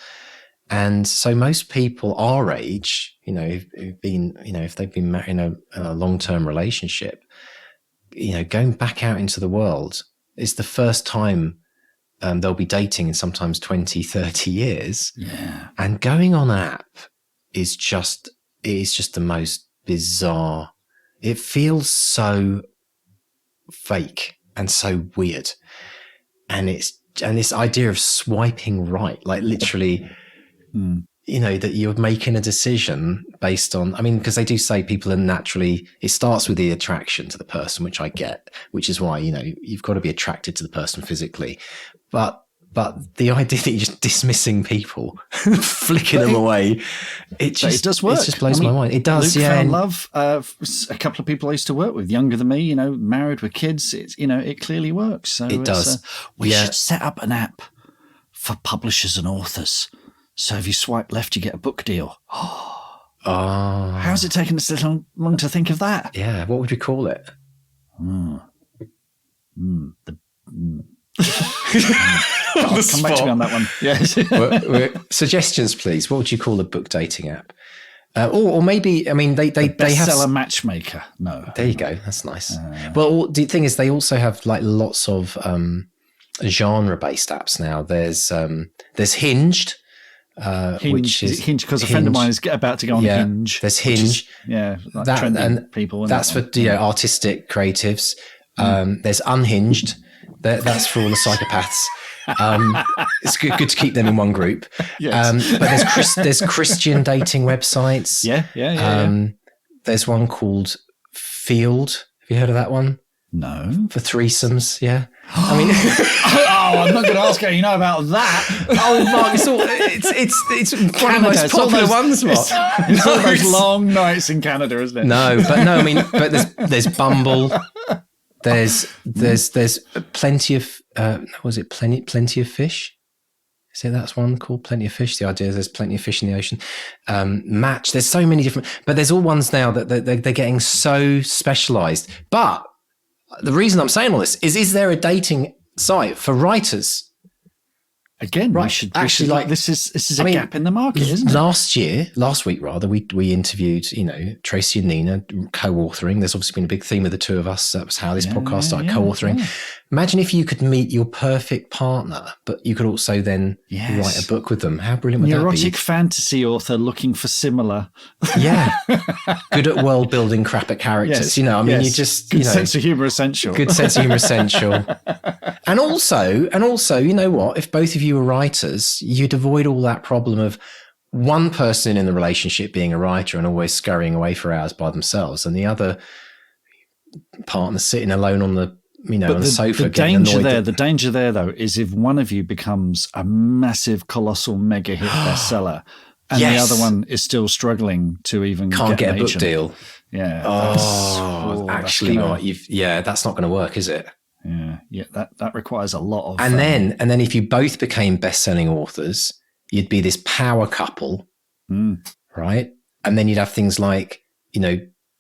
And so most people our age, who've been, if they've been in a long-term relationship, going back out into the world is the first time they'll be dating in sometimes 20, 30 years. Yeah. And going on an app is just the most bizarre. It feels so fake and so weird. And this idea of swiping right, like literally, that you're making a decision based on, because they do say people are naturally, it starts with the attraction to the person, which I get, which is why, you've got to be attracted to the person physically. But the idea that you're just dismissing people, flicking them away, it does work. It just blows my mind. It does, Luke found love. A couple of people I used to work with, younger than me, married with kids. It clearly works. So it does. We should set up an app for publishers and authors. So if you swipe left, you get a book deal. Oh, How's it taken us so long to think of that? yeah. What would we call it? Come back to me on that one. Yes. Suggestions, please. What would you call a book dating app? Or maybe, I mean, they have Bestseller matchmaker. No. There you go. That's nice. Well, the thing is, they also have like lots of genre-based apps now. There's Hinged. Which is Hinge, because a friend of mine is about to go on Hinge. There's Hinge. Like trending people. That's for artistic creatives. There's Unhinged. That's for all the psychopaths. It's good to keep them in one group. Yes. But there's Christian dating websites. Yeah. There's one called Field. Have you heard of that one? No. For threesomes, yeah. I mean, I'm not going to ask how you know about that. Oh, Mark, it's one of the most popular ones, Mark. It's all those long nights in Canada, isn't it? I mean, there's Bumble. There's plenty of Plenty of Fish? Is it that's one called Plenty of Fish? The idea is there's plenty of fish in the ocean. Match. There's so many different, but there's all ones now that they're getting so specialized. But the reason I'm saying all this is there a dating site for writers? Again, Right. we should Actually, like this is a gap in the market, isn't it? Last week, we interviewed, Tracy and Nina co-authoring. There's obviously been a big theme of the two of us. That was how this podcast started, co-authoring. Yeah. Imagine if you could meet your perfect partner, but you could also then write a book with them. How brilliant would that be? Neurotic fantasy author looking for similar. Yeah. Good at world building, crap at characters. Yes. You just good sense of humor essential. Good sense of humor essential. And also, you know what? If both of you were writers, you'd avoid all that problem of one person in the relationship being a writer and always scurrying away for hours by themselves, and the other partner sitting alone on the on the sofa. The danger there, though, is if one of you becomes a massive, colossal, mega hit bestseller, and the other one is still struggling to even can't get a book agent. deal. Yeah. Actually, that's not going to work, is it? Yeah. That requires a lot of. And then if you both became best-selling authors, you'd be this power couple, right? And then you'd have things like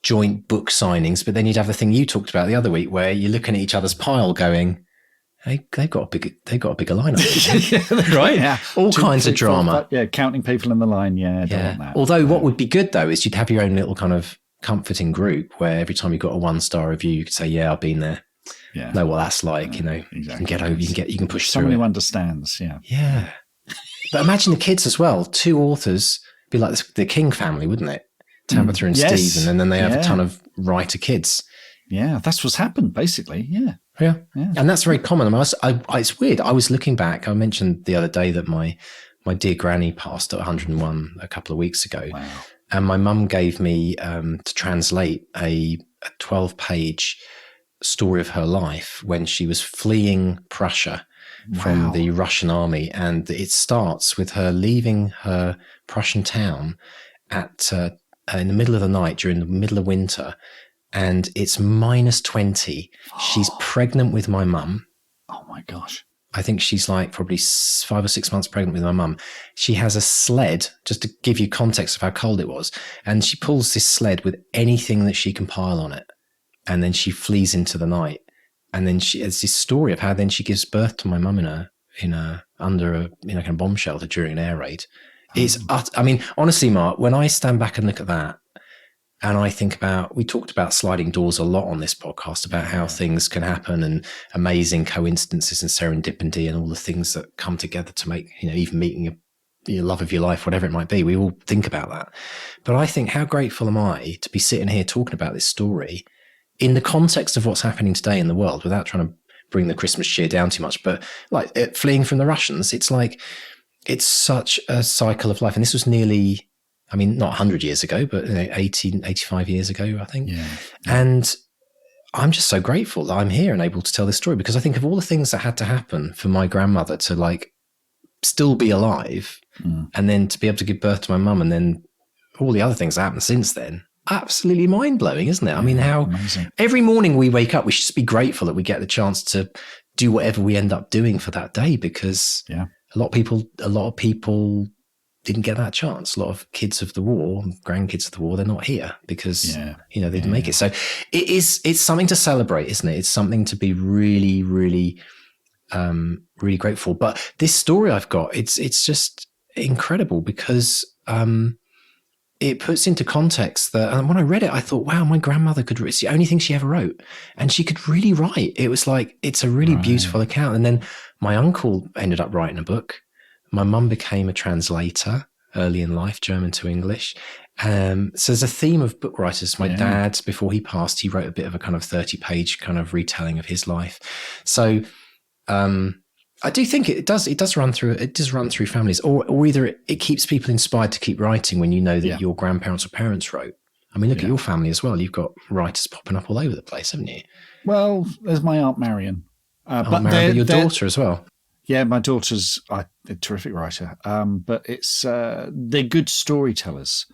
joint book signings, but then you'd have the thing you talked about the other week where you're looking at each other's pile going, they've got a bigger lineup, right? Yeah, all kinds of drama. Counting people in the line. Yeah, don't want that. Although what would be good though is you'd have your own little kind of comforting group where every time you got a 1-star review, you could say, "Yeah, I've been there. Yeah, know what that's like." Exactly. You can get over. You can push someone through. Someone who understands. Yeah. Yeah. But imagine the kids as well. 2 authors, be like the King family, wouldn't it? Tabitha and Stephen, and then they have a ton of writer kids. Yeah, that's what's happened, basically. Yeah. And that's very common. It's weird. I was looking back. I mentioned the other day that my dear granny passed at 101 a couple of weeks ago. Wow. And my mum gave me to translate a 12-page story of her life when she was fleeing Prussia from the Russian army. And it starts with her leaving her Prussian town at in the middle of the night during the middle of winter, and it's -20. She's pregnant with my mum. Oh my gosh. I think she's like probably 5 or 6 months pregnant with my mum. She has a sled, just to give you context of how cold it was, and she pulls this sled with anything that she can pile on it, and then she flees into the night. And then it's this story of how then she gives birth to my mum under a kind of bomb shelter during an air raid. Honestly, Mark, when I stand back and look at that, and I think about, we talked about sliding doors a lot on this podcast about how things can happen and amazing coincidences and serendipity and all the things that come together to make, even meeting your love of your life, whatever it might be. We all think about that. But I think, how grateful am I to be sitting here talking about this story in the context of what's happening today in the world, without trying to bring the Christmas cheer down too much, but like fleeing from the Russians, it's like, it's such a cycle of life. And this was nearly, not 100 years ago, but 85 years ago, I think. Yeah. And I'm just so grateful that I'm here and able to tell this story, because I think of all the things that had to happen for my grandmother to still be alive, and then to be able to give birth to my mum, and then all the other things that happened since then. Absolutely mind-blowing, isn't it? How amazing. Every morning we wake up, we should just be grateful that we get the chance to do whatever we end up doing for that day, because a lot of people didn't get that chance. A lot of kids of the war, grandkids of the war, they're not here because they didn't make it. So it's something to celebrate, isn't it? It's something to be really, really, really grateful. But this story I've got, it's just incredible because it puts into context that, and when I read it, I thought, wow, my grandmother could, it's the only thing she ever wrote. And she could really write. It was like, it's a really beautiful account. And then my uncle ended up writing a book. My mum became a translator early in life, German to English. So there's a theme of book writers. My dad, before he passed, he wrote a bit of a kind of 30-page kind of retelling of his life. So I do think it does run through families, or either it keeps people inspired to keep writing when you know that your grandparents or parents wrote. I mean, look at your family as well. You've got writers popping up all over the place, haven't you? Well, there's my Aunt Marion. But your daughter as well. Yeah, my daughter's a terrific writer, but they're good storytellers.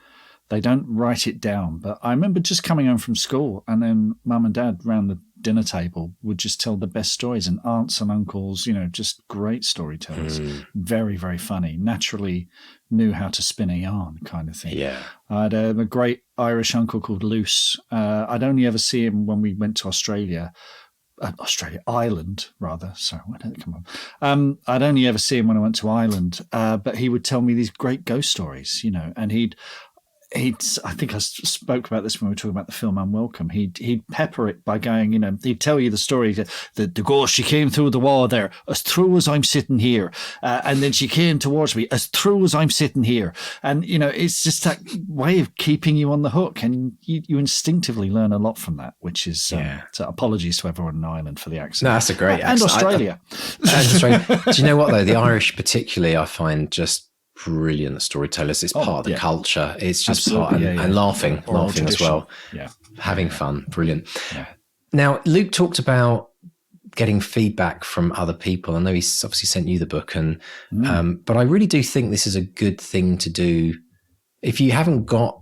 They don't write it down. But I remember just coming home from school, and then mum and dad round the dinner table would just tell the best stories, and aunts and uncles, just great storytellers. Very, very funny. Naturally knew how to spin a yarn kind of thing. Yeah. I had a great Irish uncle called Luce. I'd only ever see him when we went to Ireland, rather. Sorry, why did it come on? I'd only ever see him when I went to Ireland, but he would tell me these great ghost stories, and he'd I think I spoke about this when we were talking about the film Unwelcome. He'd pepper it by going, he'd tell you the story that the ghost, she came through the wall there, as true as I'm sitting here. And then she came towards me, as true as I'm sitting here. And, it's just that way of keeping you on the hook. And you instinctively learn a lot from that, which is, so apologies to everyone in Ireland for the accent. No, that's a great accent. And Australia. Do you know what, though? The Irish particularly, I find just brilliant storytellers. It's part of the culture. It's just part, and laughing as well. Yeah, having fun. Brilliant. Yeah. Now, Luke talked about getting feedback from other people. I know he's obviously sent you the book, and but I really do think this is a good thing to do if you haven't got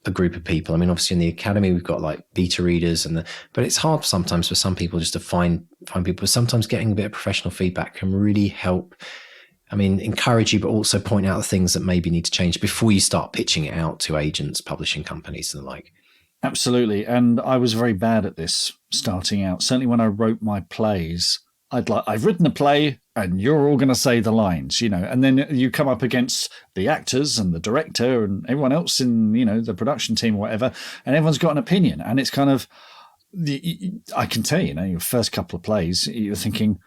a group of people. I mean, obviously in the academy we've got like beta readers, but it's hard sometimes for some people just to find people. Sometimes getting a bit of professional feedback can really help. I mean, encourage you, but also point out the things that maybe need to change before you start pitching it out to agents, publishing companies, and the like. Absolutely. And I was very bad at this starting out. Certainly when I wrote my plays, I've written a play and you're all going to say the lines, and then you come up against the actors and the director and everyone else in, the production team or whatever, and everyone's got an opinion. And it's kind of, I can tell you, your first couple of plays, you're thinking,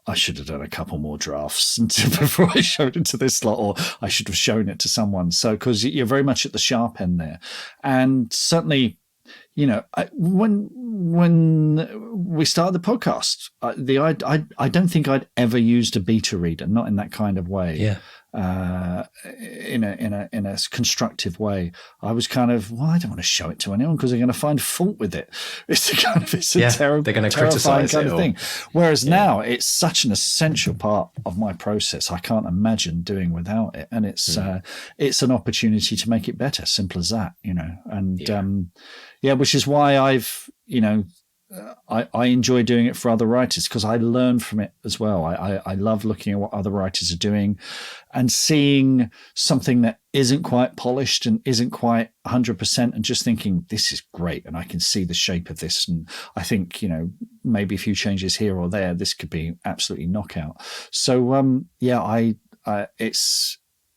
I should have done a couple more drafts before I showed it to this lot, or I should have shown it to someone. So, because you're very much at the sharp end there. And certainly, when we started the podcast, I don't think I'd ever used a beta reader, not in that kind of way. Yeah. In a constructive way. I was kind of, I don't want to show it to anyone because they're going to find fault with it. It's a terrible, they're going to criticize kind of thing. Whereas now it's such an essential part of my process. I can't imagine doing without it, and it's an opportunity to make it better. Simple as that, And which is why I've I enjoy doing it for other writers because I learn from it as well. I love looking at what other writers are doing and seeing something that isn't quite polished and isn't quite 100% and just thinking, this is great. And I can see the shape of this. And I think, maybe a few changes here or there, this could be absolutely knockout. So,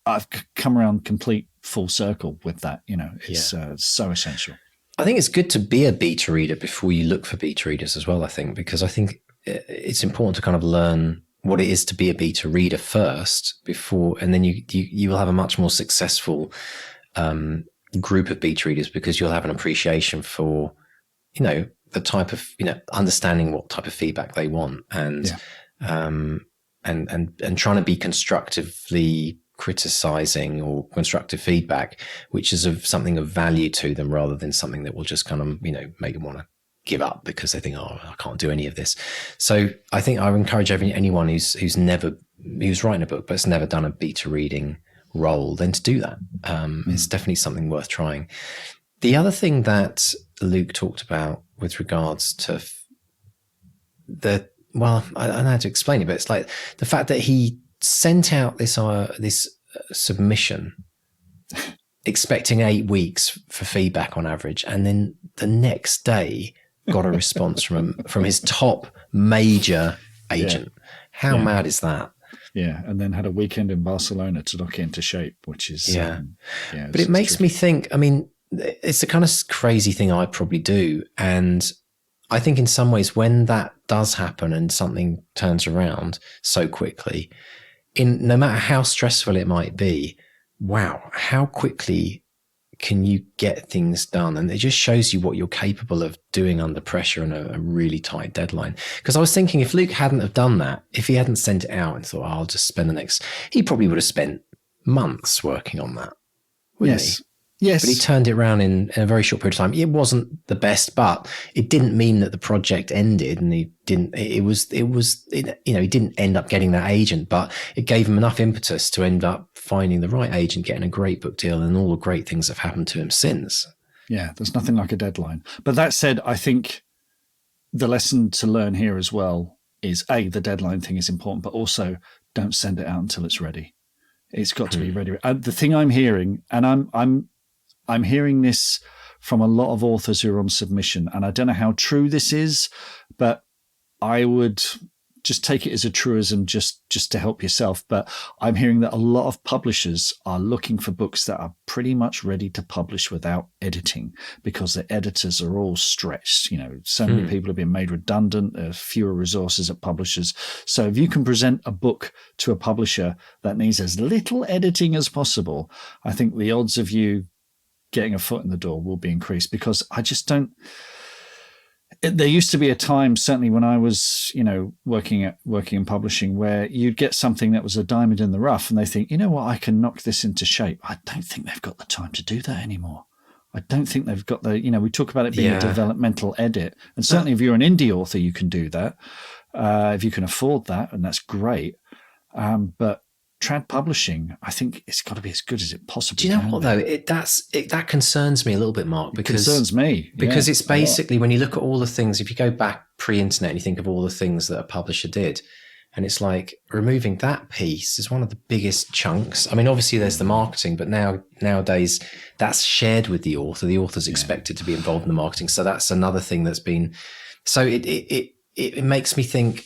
I've come around complete full circle with that. It's so essential. I think it's good to be a beta reader before you look for beta readers as well, I think, because I think it's important to kind of learn what it is to be a beta reader first and then you will have a much more successful group of beta readers because you'll have an appreciation for, the type of, understanding what type of feedback they want and trying to be constructively criticizing or constructive feedback, which is something of value to them rather than something that will just kind of, make them want to give up because they think, oh, I can't do any of this. So I think I would encourage anyone who's writing a book but has never done a beta reading role, then to do that. It's definitely something worth trying. The other thing that Luke talked about with regards to I don't know how to explain it, but it's like the fact that he sent out this submission expecting 8 weeks for feedback on average, and then the next day got a response from his top major agent. How mad is that? Yeah, and then had a weekend in Barcelona to knock it into shape, which is but it makes me think. I mean, it's the kind of crazy thing I probably do, and I think in some ways when that does happen and something turns around so quickly, no matter how stressful it might be, wow, how quickly can you get things done? And it just shows you what you're capable of doing under pressure and a really tight deadline. Because I was thinking, if Luke hadn't have done that, if he hadn't sent it out and thought, I'll just spend he probably would have spent months working on that, wouldn't he? Yes. But he turned it around in a very short period of time. It wasn't the best, but it didn't mean that the project ended, and he didn't end up getting that agent, but it gave him enough impetus to end up finding the right agent, getting a great book deal, and all the great things have happened to him since. Yeah, there's nothing like a deadline. But that said, I think the lesson to learn here as well is the deadline thing is important, but also don't send it out until it's ready. It's got to be ready. The thing I'm hearing, and I'm hearing this from a lot of authors who are on submission, and I don't know how true this is, but I would just take it as a truism just to help yourself. But I'm hearing that a lot of publishers are looking for books that are pretty much ready to publish without editing, because the editors are all stretched. So many people have been made redundant. There are fewer resources at publishers. So if you can present a book to a publisher that needs as little editing as possible, I think the odds of you getting a foot in the door will be increased, because I just don't. There used to be a time, certainly when I was, working in publishing, where you'd get something that was a diamond in the rough, and they think, you know what, I can knock this into shape. I don't think they've got the time to do that anymore. I don't think they've got we talk about it being a developmental edit, and certainly if you're an indie author, you can do that if you can afford that, and that's great. But trad publishing, I think it's got to be as good as it possibly can. Do you know what though? That concerns me a little bit, Mark. Because it concerns me because it's basically, when you look at all the things, if you go back pre-internet and you think of all the things that a publisher did, and it's like removing that piece is one of the biggest chunks. I mean, obviously there's the marketing, but nowadays that's shared with the author. The author's expected to be involved in the marketing, so that's another thing that's been. So it makes me think.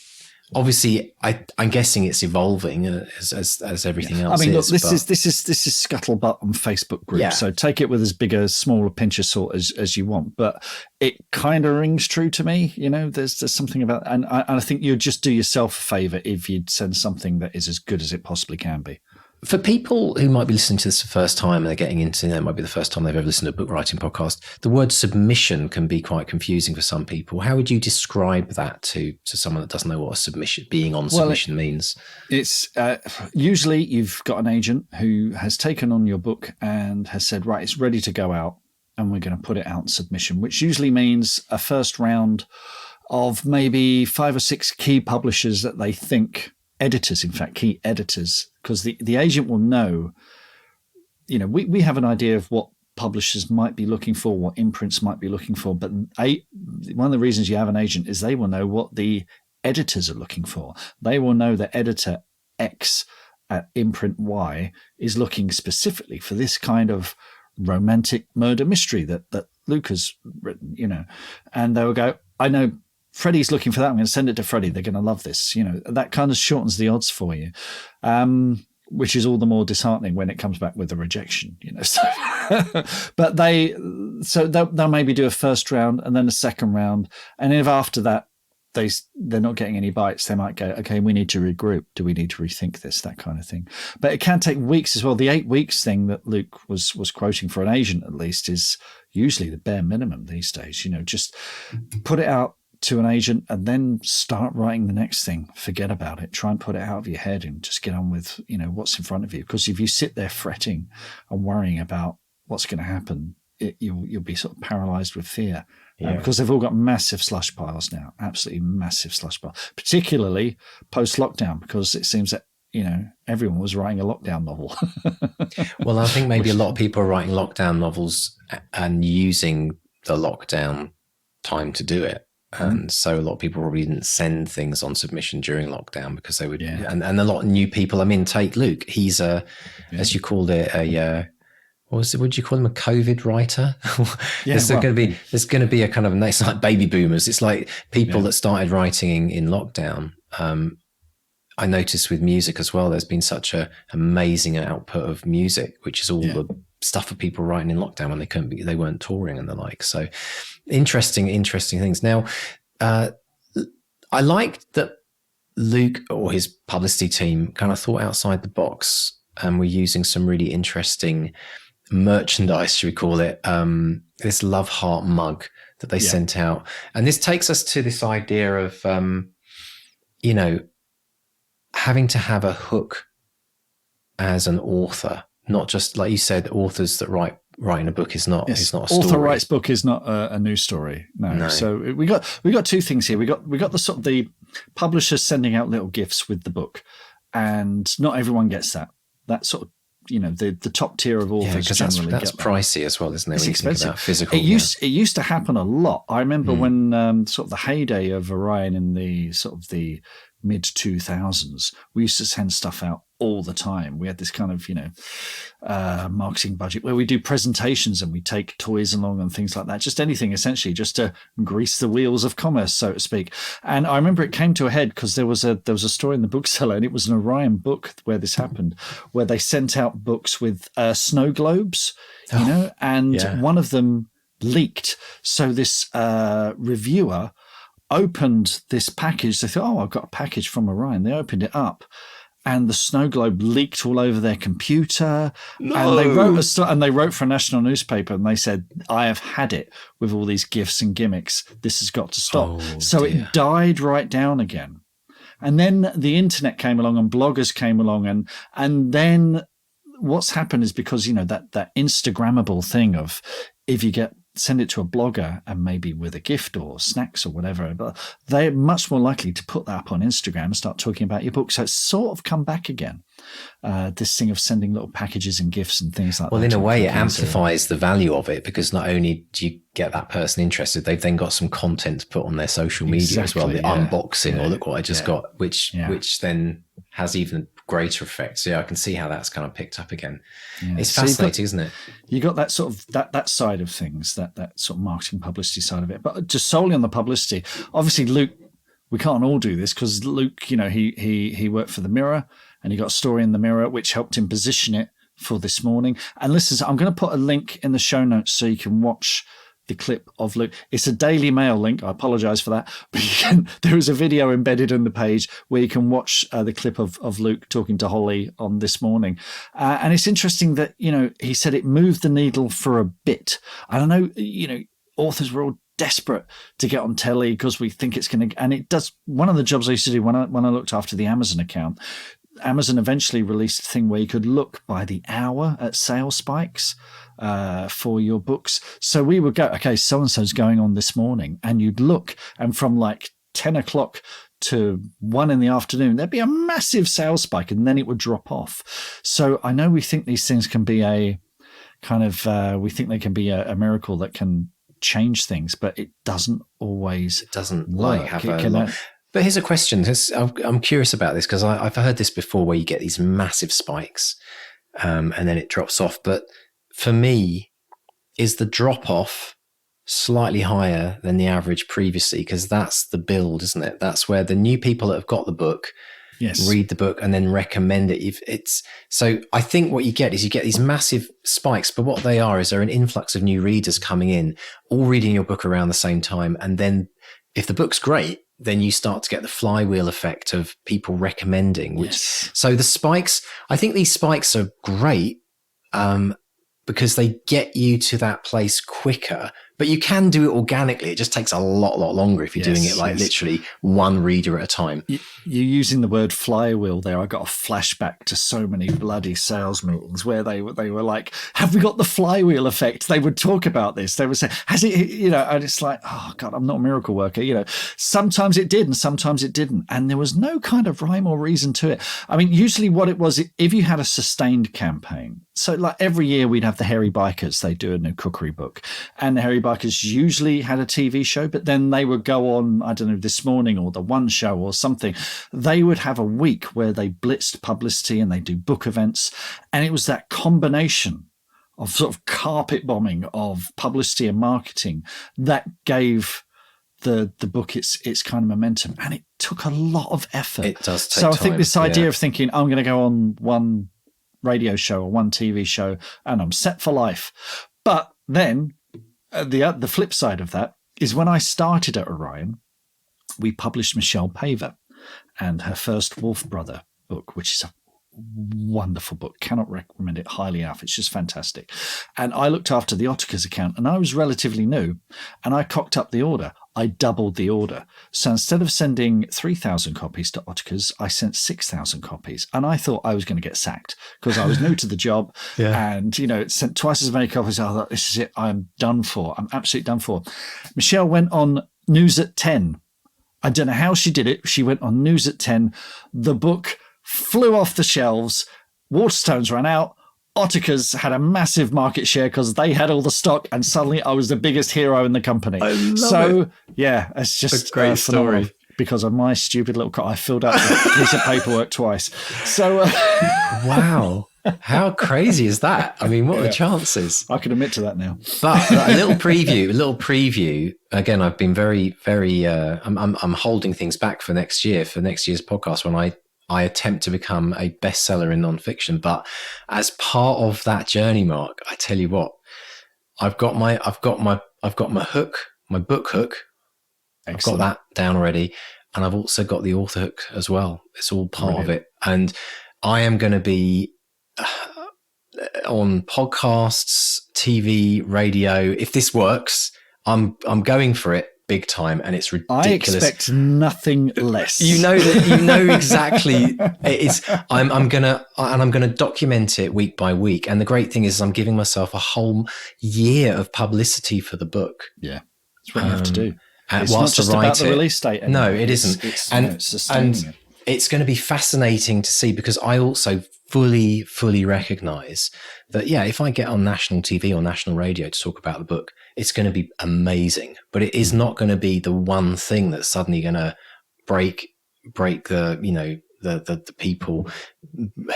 Obviously, I'm guessing it's evolving as everything else. I mean, look, this is scuttlebutt on Facebook groups. Yeah. So take it with as big a small pinch of salt as you want. But it kind of rings true to me. There's something about, and I think you'd just do yourself a favor if you'd send something that is as good as it possibly can be. For people who might be listening to this for the first time and they're getting into it, might be the first time they've ever listened to a book writing podcast, the word submission can be quite confusing for some people. How would you describe that to someone that doesn't know what a submission means? It's usually you've got an agent who has taken on your book and has said, right, it's ready to go out and we're going to put it out in submission, which usually means a first round of maybe 5 or 6 key publishers that they think, editors, in fact, key editors, because the agent will know, we have an idea of what publishers might be looking for, what imprints might be looking for, but one of the reasons you have an agent is they will know what the editors are looking for. They will know that editor X at imprint Y is looking specifically for this kind of romantic murder mystery that Luke has written, and they will go, I know Freddie's looking for that. I'm going to send it to Freddie. They're going to love this. That kind of shortens the odds for you, which is all the more disheartening when it comes back with a rejection. So, but they'll maybe do a first round and then a second round, and if after that they're not getting any bites, they might go, okay, we need to regroup. Do we need to rethink this? That kind of thing. But it can take weeks as well. The 8 weeks thing that Luke was quoting for an agent, at least, is usually the bare minimum these days. Just put it out to an agent and then start writing the next thing. Forget about it. Try and put it out of your head and just get on with, what's in front of you. Because if you sit there fretting and worrying about what's going to happen, you'll be sort of paralyzed with fear. Because they've all got massive slush piles now, absolutely massive slush piles, particularly post-lockdown, because it seems that, everyone was writing a lockdown novel. Well, I think maybe a lot of people are writing lockdown novels and using the lockdown time to do it. And so a lot of people probably didn't send things on submission during lockdown because they would, and a lot of new people. I mean, take Luke. He's as you called it, would you call him a COVID writer? There's going to be a kind of, it's like baby boomers. It's like people that started writing in lockdown. I noticed with music as well, there's been such a amazing output of music, which is all the stuff for people writing in lockdown when they weren't touring and the like. So interesting things. Now, I liked that Luke or his publicity team kind of thought outside the box, and we're using some really interesting merchandise, should we call it, this love heart mug that they sent out. And this takes us to this idea of, having to have a hook as an author, not just, like you said, authors that writing a book is not a story. Author writes book is not a news story. No. So we got two things here. We got the sort of the publishers sending out little gifts with the book, and not everyone gets that. That sort of, the top tier of authors generally that's get pricey as well, isn't it? It's expensive. Physical. It used to happen a lot. I remember when sort of the heyday of Orion in the sort of the mid 2000s, we used to send stuff out all the time. We had this kind of marketing budget where we do presentations and we take toys along and things like that, just anything essentially just to grease the wheels of commerce, so to speak. And I remember it came to a head because there was a story in the bookseller, and it was an Orion book where this happened, where they sent out books with snow globes, and one of them leaked. So this reviewer opened this package. They thought, oh, I've got a package from Orion. They opened it up, and the snow globe leaked all over their computer. No. And they wrote for a national newspaper, and they said, I have had it with all these gifts and gimmicks. This has got to stop. It died right down again. And then the internet came along and bloggers came along, and then what's happened is, because that Instagrammable thing of, if you send it to a blogger and maybe with a gift or snacks or whatever, but they're much more likely to put that up on Instagram and start talking about your book. So it's sort of come back again, this thing of sending little packages and gifts and things like that. Well, in a way, it amplifies the value of it, because not only do you get that person interested, they've then got some content to put on their social media as well, the unboxing or look what I just got, which then has even greater effect. So I can see how that's kind of picked up again. It's fascinating, isn't it? You got that sort of that side of things, that sort of marketing publicity side of it. But just solely on the publicity, obviously Luke, we can't all do this, because Luke, he worked for the Mirror, and he got a story in the Mirror which helped him position it for this morning. And listen, I'm going to put a link in the show notes so you can watch the clip of Luke. It's a Daily Mail link. I apologize for that. But there is a video embedded in the page where you can watch the clip of Luke talking to Holly on This Morning. And it's interesting that, he said it moved the needle for a bit. I don't know, authors were all desperate to get on telly because we think it's going to, and it does. One of the jobs I used to do when I looked after the Amazon account, Amazon eventually released a thing where you could look by the hour at sale spikes for your books. So we would go, okay, so-and-so's going on this morning, and you'd look, and from like 10 o'clock to 1 in the afternoon, there'd be a massive sales spike, and then it would drop off. So I know we think these things can be a kind of, we think they can be a miracle that can change things, but it doesn't always work. But here's a question. I'm curious about this, because I've heard this before, where you get these massive spikes and then it drops off. But for me, is the drop off slightly higher than the average previously? Because that's the build, isn't it? That's where the new people that have got the book read the book and then recommend it. So I think what you get is these massive spikes, but what they are is they're an influx of new readers coming in, all reading your book around the same time. And then if the book's great, then you start to get the flywheel effect of people recommending. So the spikes, I think these spikes are great because they get you to that place quicker. But you can do it organically. It just takes a lot longer if you're doing it literally one reader at a time. You're using the word flywheel there. I got a flashback to so many bloody sales meetings where they were like, have we got the flywheel effect? They would talk about this. They would say, has it, and it's like, oh God, I'm not a miracle worker. Sometimes it did and sometimes it didn't. And there was no kind of rhyme or reason to it. I mean, usually what it was, if you had a sustained campaign, so like every year we'd have the Hairy Bikers. They do a new cookery book, and the Hairy Bikers usually had a TV show, but then they would go on, I don't know, This Morning or The One Show or something. They would have a week where they blitzed publicity and they do book events. And it was that combination of sort of carpet bombing of publicity and marketing that gave the book its kind of momentum. And it took a lot of effort. It does take So I time, think this idea yeah. of thinking, I'm going to go on one radio show or one TV show and I'm set for life. But then the flip side of that is when I started at Orion, we published Michelle Paver and her first Wolf Brother book, which is a wonderful book. Cannot recommend it highly enough. It's just fantastic. And I looked after the Ottokars account, and I was relatively new, and I cocked up the order. I doubled the order. So instead of sending 3,000 copies to Ottokars, I sent 6,000 copies. And I thought I was going to get sacked because I was new to the job. And, it sent twice as many copies. I thought, this is it. I'm done for. I'm absolutely done for. Michelle went on News at 10. I don't know how she did it. She went on News at 10. The book flew off the shelves. Waterstones ran out. Ottokars had a massive market share because they had all the stock, and suddenly I was the biggest hero in the company. I love it. Yeah, it's just a great phenomenal. story. Because of my stupid little I filled out the piece of paperwork twice. So, Wow. How crazy is that? I mean, what are the chances? I can admit to that now. But a little preview. Again, I've been very, very. I'm holding things back for next year's podcast when I attempt to become a bestseller in nonfiction. But as part of that journey, Mark, I tell you what, I've got my hook, my book hook. Excellent. I've got that down already, and I've also got the author hook as well. It's all part of it, and I am going to be on podcasts, TV, radio. If this works, I'm going for it big time, and it's ridiculous. I expect nothing less. You know exactly. It's I'm gonna document it week by week, and the great thing is I'm giving myself a whole year of publicity for the book. Yeah, that's what you have to do. It's not just about the release date anymore. No, it isn't. It's sustaining it. It's going to be fascinating to see, because I also fully recognize that, if I get on national TV or national radio to talk about the book, it's going to be amazing, but it is not going to be the one thing that's suddenly going to break the people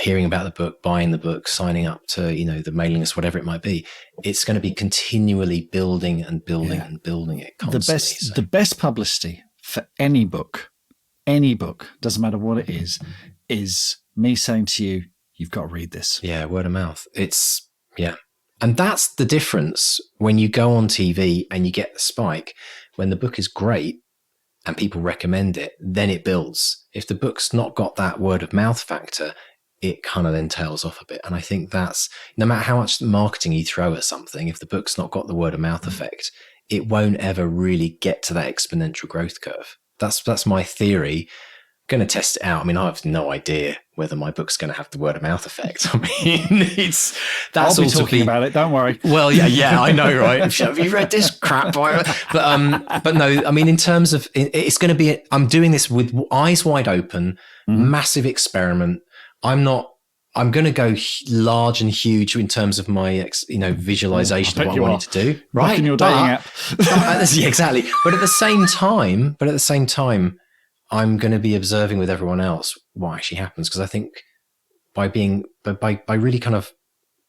hearing about the book, buying the book, signing up to, the mailing list, whatever it might be. It's going to be continually building and building and building it constantly. The best publicity for any book, doesn't matter what it is me saying to you, you've got to read this. Yeah, word of mouth. And that's the difference when you go on TV and you get the spike. When the book is great and people recommend it, then it builds. If the book's not got that word of mouth factor, it kind of then tails off a bit. And I think that's, no matter how much marketing you throw at something, if the book's not got the word of mouth effect, it won't ever really get to that exponential growth curve. That's my theory. Going to test it out. I mean, I have no idea whether my book's going to have the word of mouth effect. I mean, I'll be talking about it. Don't worry. Well, yeah, I know, right? Have you read this crap? But no, I mean, in terms of, it's going to be, I'm doing this with eyes wide open, massive experiment. I'm going to go large and huge in terms of my, visualization of what I wanted to do. Right. In your dating app. Yeah, exactly. But at the same time, I'm going to be observing with everyone else what actually happens, because I think by really kind of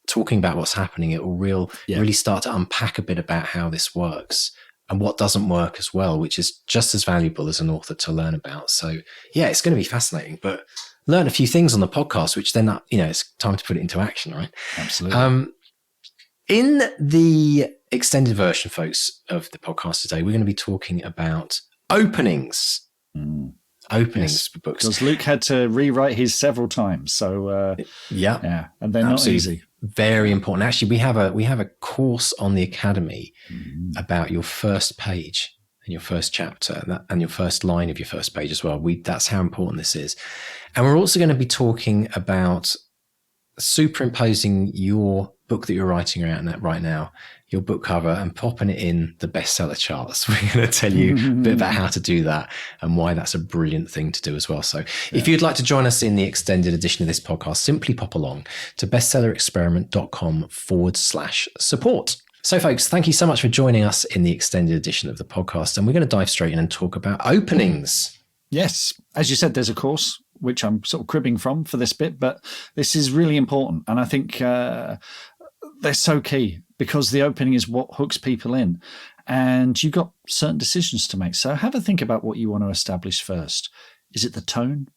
talking about what's happening, it will really start to unpack a bit about how this works and what doesn't work as well, which is just as valuable as an author to learn about. So yeah, it's going to be fascinating, but learn a few things on the podcast, which then, it's time to put it into action, right? Absolutely. In the extended version, folks, of the podcast today, we're going to be talking about openings. Openings for books, because Luke had to rewrite his several times. So and they're not easy. Very important. Actually, we have a course on the Academy about your first page and your first chapter and your first line of your first page as well. That's how important this is. And we're also going to be talking about superimposing your book that you're writing right now, your book cover, and popping it in the bestseller charts. We're going to tell you a bit about how to do that and why that's a brilliant thing to do as well. So if you'd like to join us in the extended edition of this podcast, simply pop along to bestsellerexperiment.com/support. So folks, thank you so much for joining us in the extended edition of the podcast. And we're going to dive straight in and talk about openings. Yes. As you said, there's a course, which I'm sort of cribbing from for this bit, but this is really important. And I think they're so key because the opening is what hooks people in. And you've got certain decisions to make. So have a think about what you want to establish first. Is it the tone?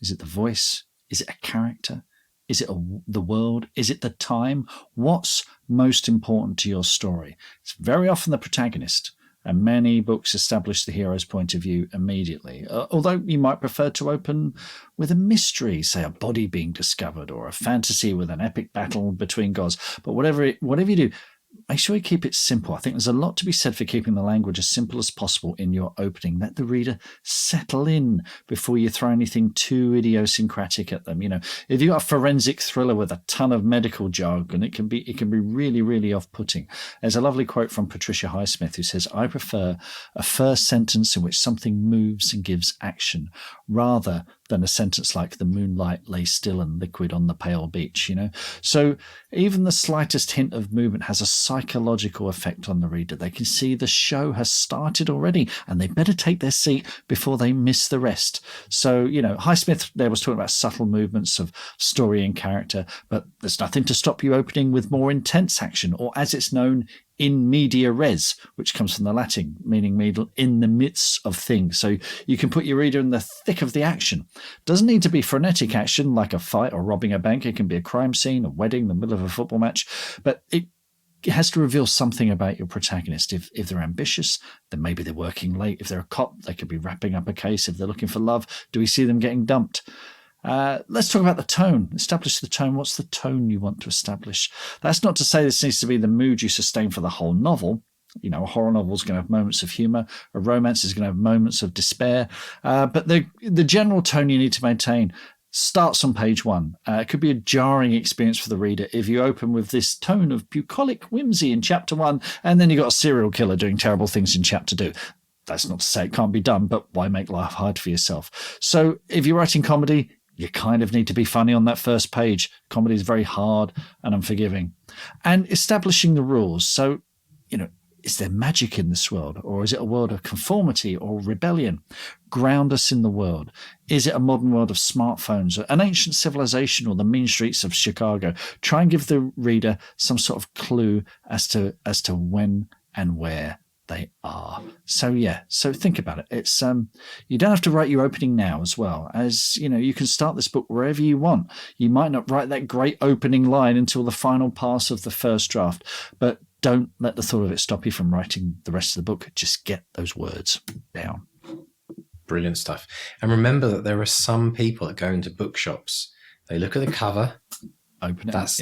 Is it the voice? Is it a character? Is it the world? Is it the time? What's most important to your story? It's very often the protagonist. And many books establish the hero's point of view immediately, although you might prefer to open with a mystery, say a body being discovered, or a fantasy with an epic battle between gods. But whatever you do, make sure you keep it simple. I think there's a lot to be said for keeping the language as simple as possible in your opening. Let the reader settle in before you throw anything too idiosyncratic at them. You know, if you've got a forensic thriller with a ton of medical jargon, it can be really, really off-putting. There's a lovely quote from Patricia Highsmith who says, "I prefer a first sentence in which something moves and gives action rather than a sentence like the moonlight lay still and liquid on the pale beach," you know. So even the slightest hint of movement has a psychological effect on the reader. They can see the show has started already and they better take their seat before they miss the rest. So, you know, Highsmith there was talking about subtle movements of story and character, but there's nothing to stop you opening with more intense action, or as it's known, in media res, which comes from the Latin, meaning in the midst of things. So you can put your reader in the thick of the action. Doesn't need to be frenetic action like a fight or robbing a bank. It can be a crime scene, a wedding, the middle of a football match, but it has to reveal something about your protagonist. If they're ambitious, then maybe they're working late. If they're a cop, they could be wrapping up a case. If they're looking for love, do we see them getting dumped? Let's talk about the tone. Establish the tone. What's the tone you want to establish? That's not to say this needs to be the mood you sustain for the whole novel. You know, a horror novel is going to have moments of humor. A romance is going to have moments of despair. But the general tone you need to maintain starts on page 1. It could be a jarring experience for the reader if you open with this tone of bucolic whimsy in chapter 1, and then you've got a serial killer doing terrible things in chapter 2. That's not to say it can't be done, but why make life hard for yourself? So if you're writing comedy, you kind of need to be funny on that first page. Comedy is very hard and unforgiving. And establishing the rules. So, you know, is there magic in this world, or is it a world of conformity or rebellion? Ground us in the world. Is it a modern world of smartphones, an ancient civilization, or the mean streets of Chicago? Try and give the reader some sort of clue as to when and where they are. So think about it. It's you don't have to write your opening now as well. As you know, you can start this book wherever you want. You might not write that great opening line until the final pass of the first draft, but don't let the thought of it stop you from writing the rest of the book. Just get those words down. Brilliant stuff. And remember that there are some people that go into bookshops, they look at the cover, open it. That's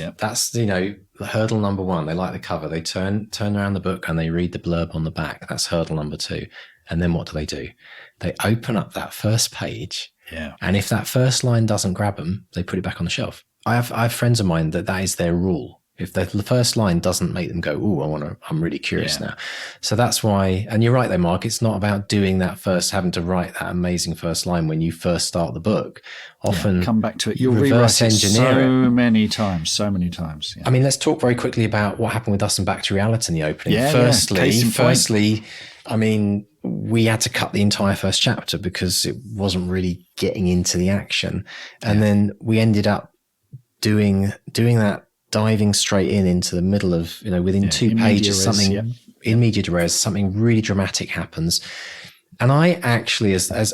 you know, the hurdle number 1. They like the cover. They turn around the book and they read the blurb on the back. That's hurdle number 2. And then what do? They open up that first page. Yeah. And if that first line doesn't grab them, they put it back on the shelf. I have friends of mine that is their rule. If the first line doesn't make them go, "Ooh, I'm really curious now." So that's why, and you're right there, Mark, it's not about doing that first, having to write that amazing first line when you first start the book. Often come back to it. You'll rewrite it so many times. Yeah. I mean, let's talk very quickly about what happened with us and Back to Reality in the opening. Firstly, I mean, we had to cut the entire first chapter because it wasn't really getting into the action. And then we ended up doing that, diving straight into the middle of, you know, within 2 pages, in media res, something really dramatic happens. And I actually, once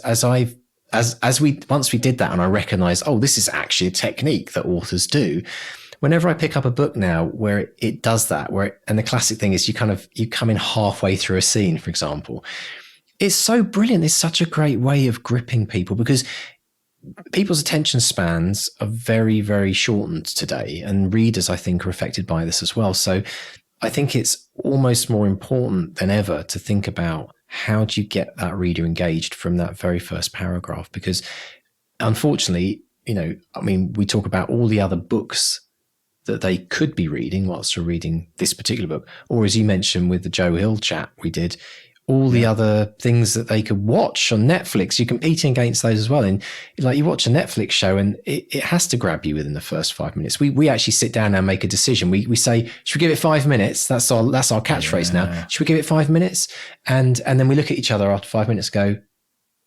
we did that and I recognized, this is actually a technique that authors do. Whenever I pick up a book now where it does that, and the classic thing is you come in halfway through a scene, for example, it's so brilliant. It's such a great way of gripping people because people's attention spans are very, very shortened today, and readers, I think, are affected by this as well. So I think it's almost more important than ever to think about how do you get that reader engaged from that very first paragraph? Because unfortunately, you know, I mean, we talk about all the other books that they could be reading whilst they're reading this particular book. Or as you mentioned with the Joe Hill chat we did, all the other things that they could watch on Netflix. You're competing against those as well. And like you watch a Netflix show and it has to grab you within the first 5 minutes. We actually sit down and make a decision. We say, should we give it 5 minutes? That's our catchphrase now. Should we give it 5 minutes? And then we look at each other after 5 minutes and go,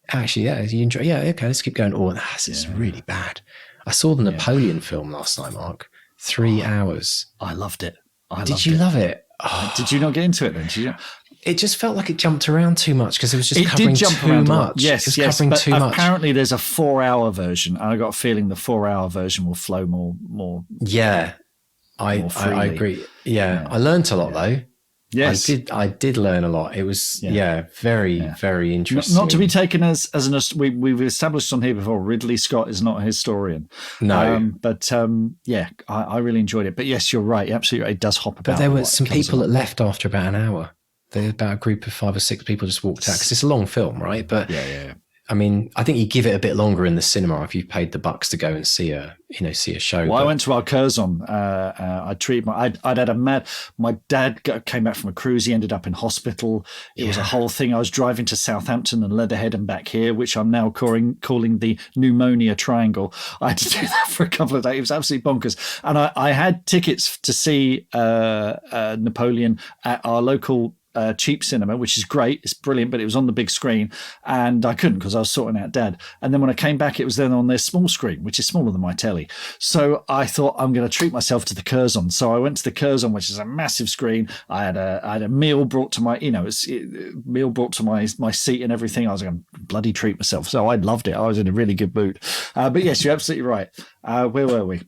actually, yeah, you enjoy, yeah, okay, let's keep going. Oh, this is really bad. I saw the Napoleon film last night, Mark. 3 hours. I loved it. Did you love it? Oh. Did you not get into it then? Did you? It just felt like it jumped around too much because it was just covering too much. Yes, it was covering too much. Apparently, there's a 4-hour version, and I got a feeling the 4-hour version will flow more. Yeah, I agree. Yeah, I learned a lot though. Yes, I did learn a lot. It was very interesting. Not to be taken as we've established on here before. Ridley Scott is not a historian. No, I really enjoyed it. But yes, you're right. Absolutely, right. It does hop about. But there were some people that left after about an hour. About a group of 5 or 6 people just walked out because it's a long film, right? But I mean, I think you give it a bit longer in the cinema if you've paid the bucks to go and see a show. Well, I went to our Curzon. My dad came back from a cruise. He ended up in hospital. It was a whole thing. I was driving to Southampton and Leatherhead and back here, which I'm now calling the pneumonia triangle. I had to do that for a couple of days. It was absolutely bonkers. And I had tickets to see Napoleon at our local cheap cinema, which is great. It's brilliant, but it was on the big screen and I couldn't because I was sorting out Dad. And then when I came back, it was then on their small screen, which is smaller than my telly. So I thought I'm going to treat myself to the Curzon. So I went to the Curzon, which is a massive screen. I had a meal brought to my, meal brought to my seat and everything. I was going to bloody treat myself. So I loved it. I was in a really good mood. But yes, you're absolutely right. Where were we?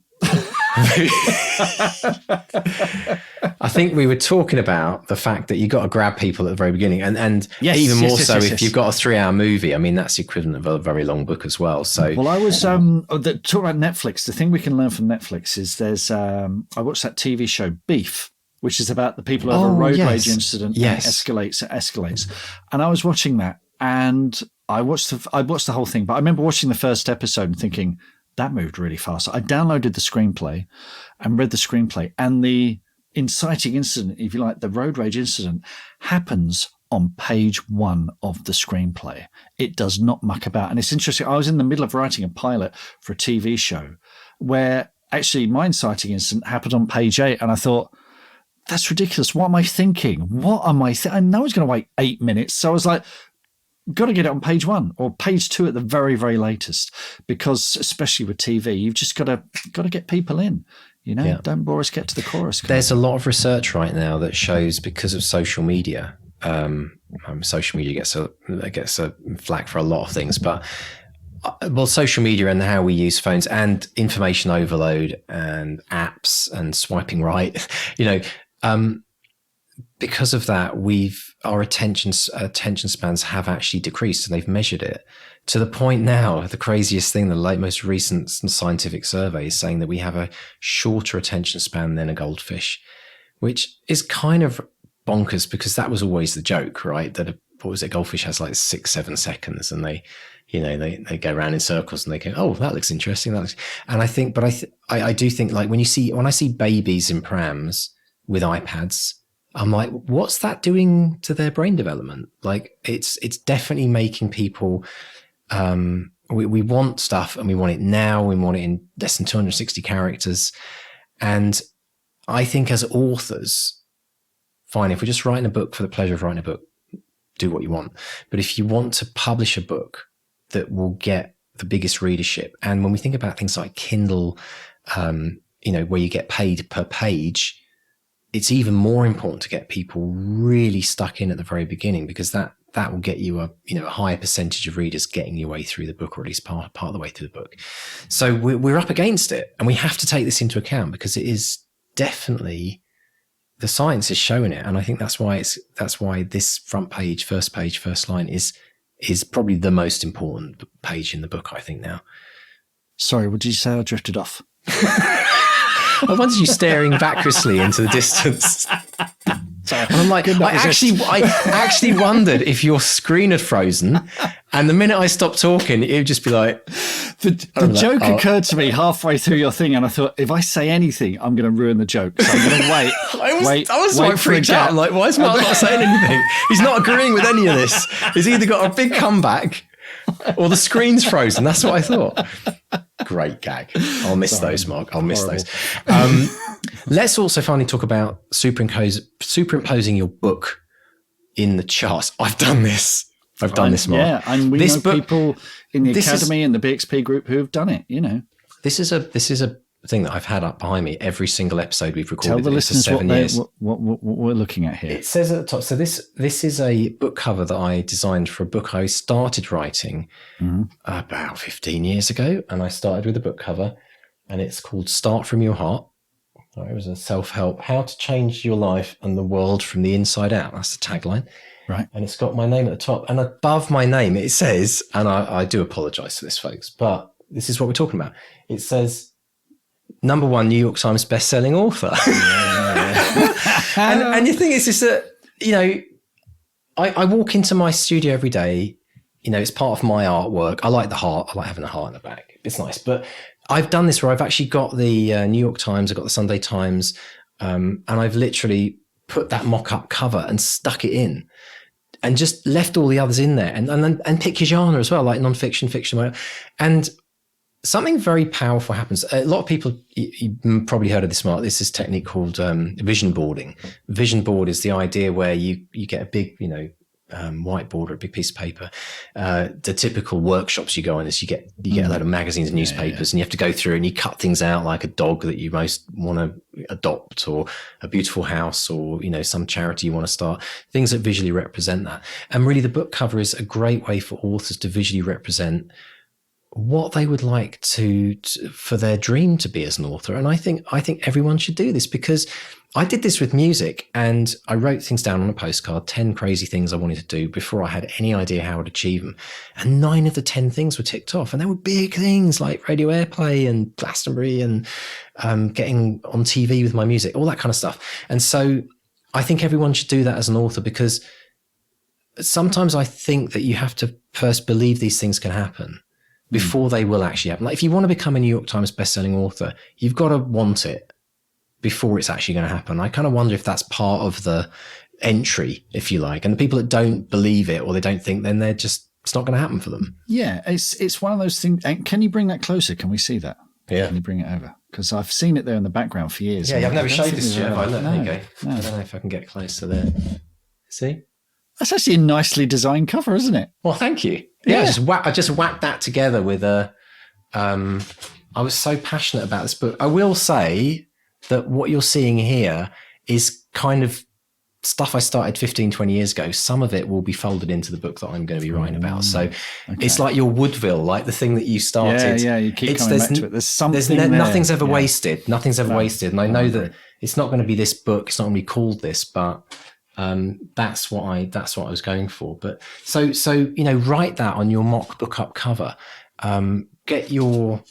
I think we were talking about the fact that you got to grab people at the very beginning, and even more so if you've got a 3-hour movie. I mean, that's the equivalent of a very long book as well. So, well, I was talking about Netflix. The thing we can learn from Netflix is there's I watched that TV show Beef, which is about the people over a road rage incident. Yes, escalates, and I was watching that, and I watched the whole thing. But I remember watching the first episode and thinking, that moved really fast. I downloaded the screenplay and read the screenplay, and the inciting incident, if you like, the road rage incident, happens on page 1 of the screenplay. It does not muck about. And it's interesting. I was in the middle of writing a pilot for a TV show where actually my inciting incident happened on page 8. And I thought, that's ridiculous. What am I thinking? I know it's going to wait 8 minutes. So I was like, got to get it on page 1 or page 2 at the very, very latest, because especially with TV, you've just got to get people in. Don't bore us, get to the chorus. There's a lot of research right now that shows because of social media. Social media gets a flack for a lot of things, but social media and how we use phones and information overload and apps and swiping right, because of that, our attention spans have actually decreased, and they've measured it to the point now. The craziest thing, the most recent scientific survey is saying that we have a shorter attention span than a goldfish, which is kind of bonkers because that was always the joke, right? That a goldfish has like 6-7 seconds, and they go around in circles and they go, oh, that looks interesting. And I think, but I do think, like when I see babies in prams with iPads, I'm like, what's that doing to their brain development? Like it's definitely making people, we want stuff and we want it now. We want it in less than 260 characters. And I think as authors, fine, if we're just writing a book for the pleasure of writing a book, do what you want. But if you want to publish a book that will get the biggest readership, and when we think about things like Kindle, where you get paid per page, it's even more important to get people really stuck in at the very beginning, because that will get you a higher percentage of readers getting your way through the book, or at least part of the way through the book. So we're up against it, and we have to take this into account because it is definitely, the science is showing it, and I think that's why this front page, first line is probably the most important page in the book, I think now. Sorry, what did you say? I drifted off. I wanted you staring vacuously into the distance. So and I'm like, I actually wondered if your screen had frozen, and the minute I stopped talking, it would just be like. The joke occurred to me halfway through your thing, and I thought, if I say anything, I'm going to ruin the joke. So I'm going to wait. I was like freaked out. I'm like, why is Mark not saying anything? He's not agreeing with any of this. He's either got a big comeback or the screen's frozen. That's what I thought. Great gag. I'll miss those, Mark. I'll miss those. Let's also finally talk about superimposing your book in the charts. I've done this. Mark. Yeah, and we know people in the Academy and the BXP group who have done it, This is a thing that I've had up behind me every single episode we've recorded. Tell the listeners for 7 years. What we're looking at here. It says at the top, so this is a book cover that I designed for a book I started writing about 15 years ago, and I started with a book cover, and it's called Start From Your Heart. It was a self-help, how to change your life and the world from the inside out. That's the tagline. Right. And it's got my name at the top. And above my name, it says, and I do apologize for this, folks, but this is what we're talking about. It says, #1 New York Times bestselling author. and the thing is that, I walk into my studio every day. It's part of my artwork. I like the heart. I like having a heart in the back. It's nice. But I've done this where I've actually got the New York Times, I've got the Sunday Times, and I've literally put that mock-up cover and stuck it in and just left all the others in there and pick your genre as well, like non-fiction, fiction. And something very powerful happens. A lot of people, you probably heard of this, Mark. This is a technique called vision boarding. Vision board is the idea where you get a big, whiteboard or a big piece of paper. The typical workshops you go on is you get a load of magazines and newspapers, and you have to go through and you cut things out, like a dog that you most want to adopt, or a beautiful house, or some charity you want to start, things that visually represent that. And really the book cover is a great way for authors to visually represent what they would like to for their dream to be as an author. And I think everyone should do this, because I did this with music, and I wrote things down on a postcard, 10 crazy things I wanted to do before I had any idea how I'd achieve them. And 9 of the 10 things were ticked off. And they were big things like radio airplay and Glastonbury and getting on TV with my music, all that kind of stuff. And so I think everyone should do that as an author, because sometimes I think that you have to first believe these things can happen before they will actually happen. Like if you want to become a New York Times bestselling author, you've got to want it before it's actually going to happen. I kind of wonder if that's part of the entry, if you like. And the people that don't believe it, or they don't think, then it's not going to happen for them. Yeah, it's one of those things. And can you bring that closer? Can we see that? Yeah. Can you bring it over? Because I've seen it there in the background for years. Yeah, I've never showed this yet. There you go. No. I don't know if I can get closer there. See? That's actually a nicely designed cover, isn't it? Well, thank you. Yeah. I just whacked that together with I was so passionate about this book. I will say that what you're seeing here is kind of stuff I started 15, 20 years ago. Some of it will be folded into the book that I'm going to be writing about. So it's like your Woodville, like the thing that you started. Yeah, you keep coming back to it. There's something there. Nothing's ever wasted. Nothing's ever wasted. And I know that it's not going to be this book. It's not going to be called this, but that's what I was going for. But so write that on your mock book up cover. Get your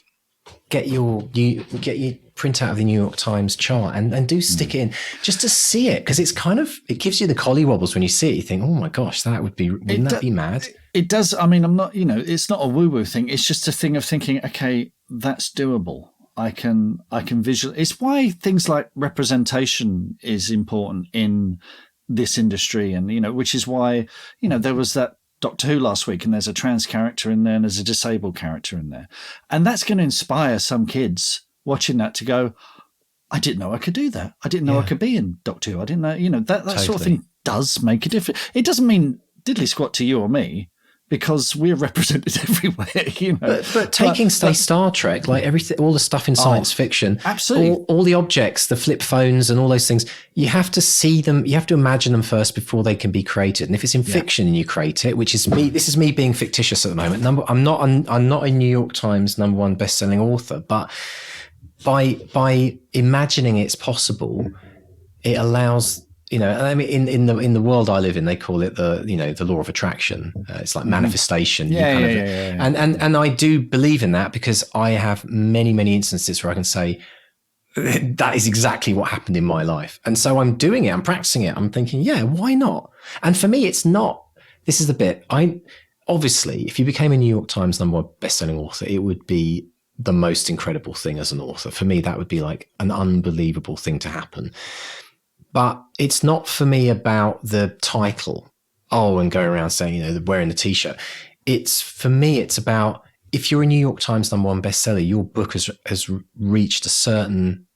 print out of the New York Times chart and do stick it in just to see it, because it gives you the collie wobbles when you see it. You think, oh my gosh, wouldn't that be mad? It does. I mean, I'm not, it's not a woo-woo thing. It's just a thing of thinking, okay, that's doable. I can visualize. It's why things like representation is important in this industry, and which is why there was that Doctor Who last week, and there's a trans character in there and there's a disabled character in there, and that's going to inspire some kids watching that to go, I didn't know I could do that. I didn't know I could be in Doctor Who. I didn't know, that totally. Sort of thing does make a difference. It doesn't mean diddly squat to you or me, because we're represented everywhere, But taking Star Trek, like everything, all the stuff in science fiction, absolutely, all the objects, the flip phones and all those things, you have to see them, you have to imagine them first before they can be created. And if it's in fiction and you create it, which is me, this is me being fictitious at the moment. I'm not a New York Times #1 bestselling author, but by imagining it's possible, it allows. I mean, in the world I live in, they call it the law of attraction. It's like manifestation. And I do believe in that, because I have many, many instances where I can say, that is exactly what happened in my life. And so I'm doing it. I'm practicing it. I'm thinking, yeah, why not? And for me, it's not, this is the bit. Obviously, if you became a New York Times #1 bestselling author, it would be the most incredible thing as an author. For me, that would be like an unbelievable thing to happen. But it's not for me about the title. And going around saying, wearing the t-shirt. For me, it's about, if you're a New York Times #1 bestseller, your book has reached a certain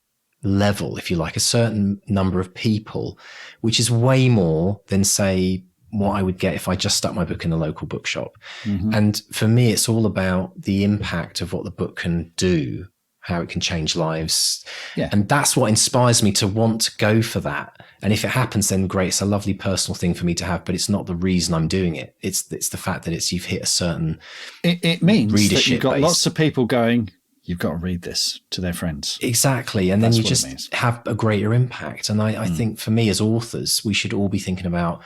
level, if you like, a certain number of people, which is way more than, say, what I would get if I just stuck my book in the local bookshop. Mm-hmm. And for me, it's all about the impact of what the book can do, how it can change lives. Yeah. And that's what inspires me to want to go for that. And if it happens, then great. It's a lovely personal thing for me to have, but it's not the reason I'm doing it. It's the fact that you've hit a certain it means readership that you've got base. Lots of people going, you've got to read this to their friends. Exactly. And that's then you just have a greater impact. And I think for me as authors, we should all be thinking about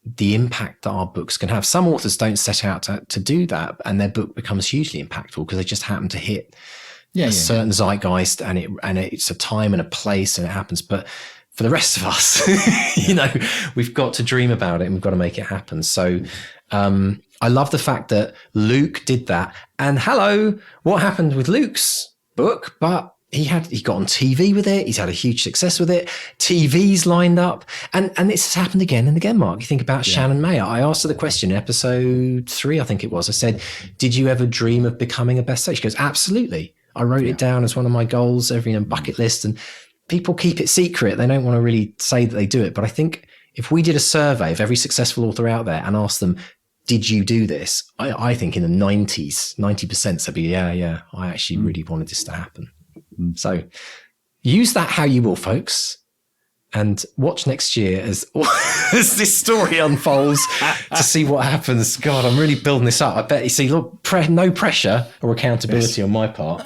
the impact that our books can have. Some authors don't set out to do that, and their book becomes hugely impactful because they just happen to hit a certain zeitgeist, and it's a time and a place, and it happens. But for the rest of us, we've got to dream about it and we've got to make it happen. So I love the fact that Luke did that. And hello, what happened with Luke's book? But he got on TV with it. He's had a huge success with it. TV's lined up. And this has happened again and again, Mark. You think about Shannon Mayer. I asked her the question in episode 3, I think it was. I said, did you ever dream of becoming a bestseller? She goes, absolutely. I wrote it down as one of my goals, every bucket list. And people keep it secret. They don't want to really say that they do it. But I think if we did a survey of every successful author out there and asked them, did you do this? I think in the 90% they'd be, yeah, I actually really wanted this to happen. So use that how you will, folks, and watch next year as this story unfolds to see what happens. God, I'm really building this up. I bet you see, look, no pressure or accountability on my part.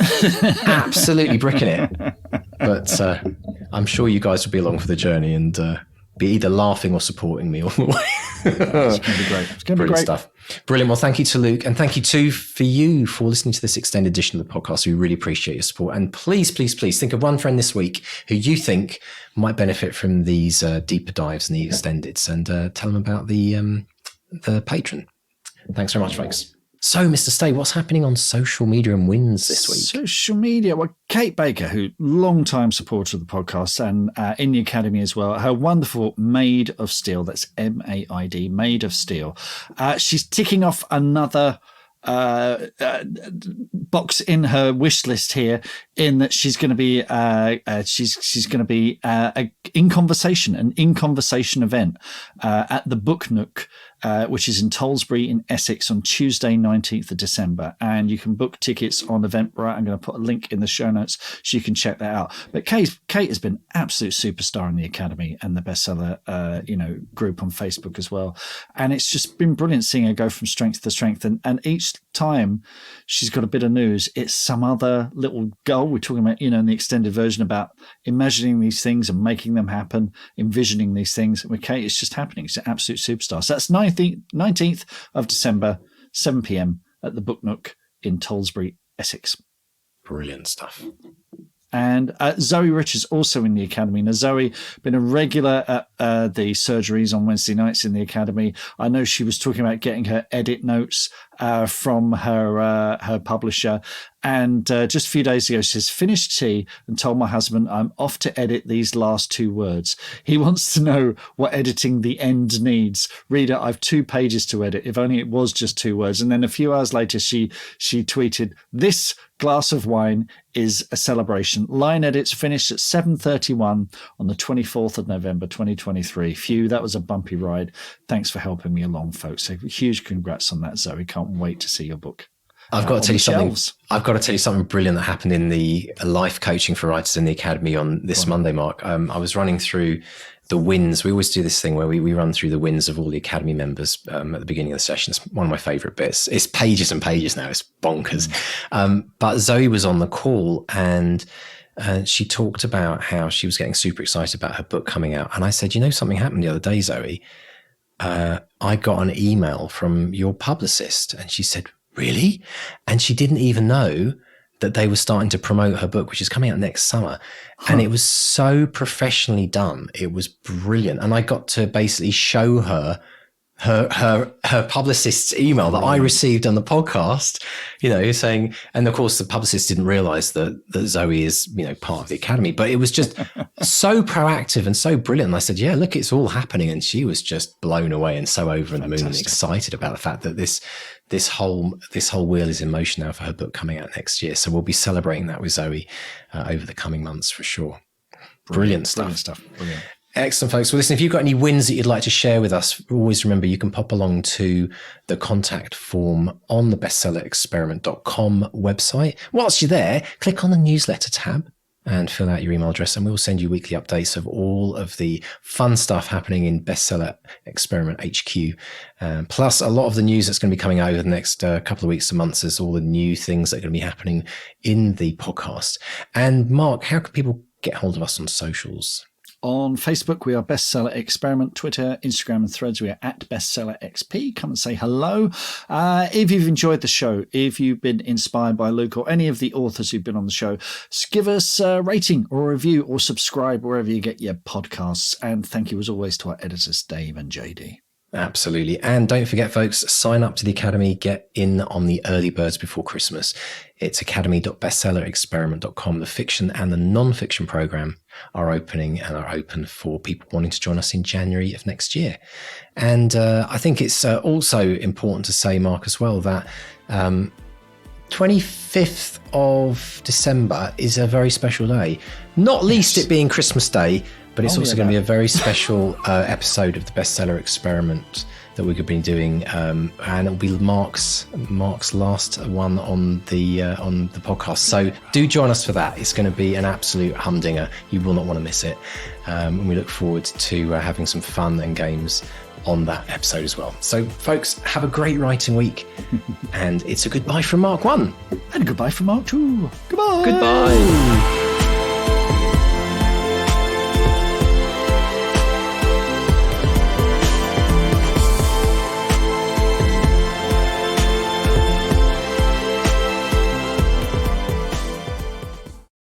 Absolutely bricking it. But I'm sure you guys will be along for the journey and be either laughing or supporting me all the way. It's going to be great. It's going to be great stuff. Brilliant. Well, thank you to Luke, and thank you too for you for listening to this extended edition of the podcast. We really appreciate your support. And please, please, please think of one friend this week who you think might benefit from these deeper dives and the extendeds, and tell them about the patron. Thanks very much, folks. So, Mr. Stay, what's happening on social media and wins this week? Social media. Well, Kate Baker, who long-time supporter of the podcast and in the Academy as well, her wonderful Made of Steel, that's MAID, Made of Steel. She's ticking off another box in her wish list here, in that she's going to be she's going to be an in conversation event at the Book Nook, which is in Tollsbury in Essex on Tuesday 19th of December, and you can book tickets on Eventbrite. I'm going to put a link in the show notes so you can check that out. But Kate has been absolute superstar in the Academy and the bestseller group on Facebook as well, and it's just been brilliant seeing her go from strength to strength, and each time she's got a bit of news, it's some other little goal. We're talking about, in the extended version, about imagining these things and making them happen, envisioning these things. With Kate, it's just happening. She's an absolute superstar. So that's 19th of December, 7 p.m. at the Book Nook in Tollsbury, Essex. Brilliant stuff. And Zoe Richards also in the Academy. Now, Zoe been a regular at the surgeries on Wednesday nights in the Academy. I know she was talking about getting her edit notes from her publisher. And just a few days ago, she says, finished tea and told my husband I'm off to edit these last 2 words. He wants to know what editing the end needs. Reader, I've 2 pages to edit, if only it was just 2 words. And then a few hours later, she tweeted, this glass of wine is a celebration. Line edits finished at 7:31 on the 24th of November, 2023. Phew, that was a bumpy ride. Thanks for helping me along, folks. So huge congrats on that, Zoe. Can't wait to see your book. I've got to tell you something. I've got to tell you something brilliant that happened in the life coaching for writers in the Academy on this Monday, Mark. I was running through the wins. We always do this thing where we run through the wins of all the Academy members at the beginning of the session. It's one of my favorite bits. It's pages and pages now. It's bonkers. But Zoe was on the call, and she talked about how she was getting super excited about her book coming out. And I said, something happened the other day, Zoe. I got an email from your publicist. And she said, really? And she didn't even know that they were starting to promote her book, which is coming out next summer. And it was so professionally done. It was brilliant. And I got to basically show her publicist's email that I received on the podcast, saying, and of course the publicist didn't realize that Zoe is, part of the Academy, but it was just so proactive and so brilliant. And I said, yeah, look, it's all happening. And she was just blown away and so over the moon and excited about the fact that this whole wheel is in motion now for her book coming out next year. So we'll be celebrating that with Zoe over the coming months for sure. Brilliant stuff. Brilliant. Excellent, folks. Well, listen, if you've got any wins that you'd like to share with us, always remember you can pop along to the contact form on the bestsellerexperiment.com website. Whilst you're there, click on the newsletter tab and fill out your email address, and we'll send you weekly updates of all of the fun stuff happening in Bestseller Experiment HQ. Plus, a lot of the news that's going to be coming out over the next couple of weeks to months is all the new things that are going to be happening in the podcast. And Mark, how can people get hold of us on socials? On Facebook, we are Bestseller Experiment. Twitter, Instagram, and Threads, we are at BestsellerXP. Come and say hello. If you've enjoyed the show, if you've been inspired by Luke or any of the authors who've been on the show, give us a rating or a review or subscribe wherever you get your podcasts. And thank you, as always, to our editors, Dave and JD. Absolutely. And don't forget, folks, sign up to the Academy, get in on the early birds before Christmas. It's academy.bestsellerexperiment.com. The fiction and the non-fiction program are open for people wanting to join us in January of next year. And I think it's also important to say, Mark, as well, that 25th of December is a very special day, not least it being Christmas Day, but it's also going to be a very special episode of the Bestseller Experiment that we're going to be doing, and it'll be Mark's last one on the podcast. So do join us for that. It's going to be an absolute humdinger. You will not want to miss it, and we look forward to having some fun and games on that episode as well. So, folks, have a great writing week, and it's a goodbye from Mark 1 and a goodbye from Mark 2. Goodbye. Goodbye.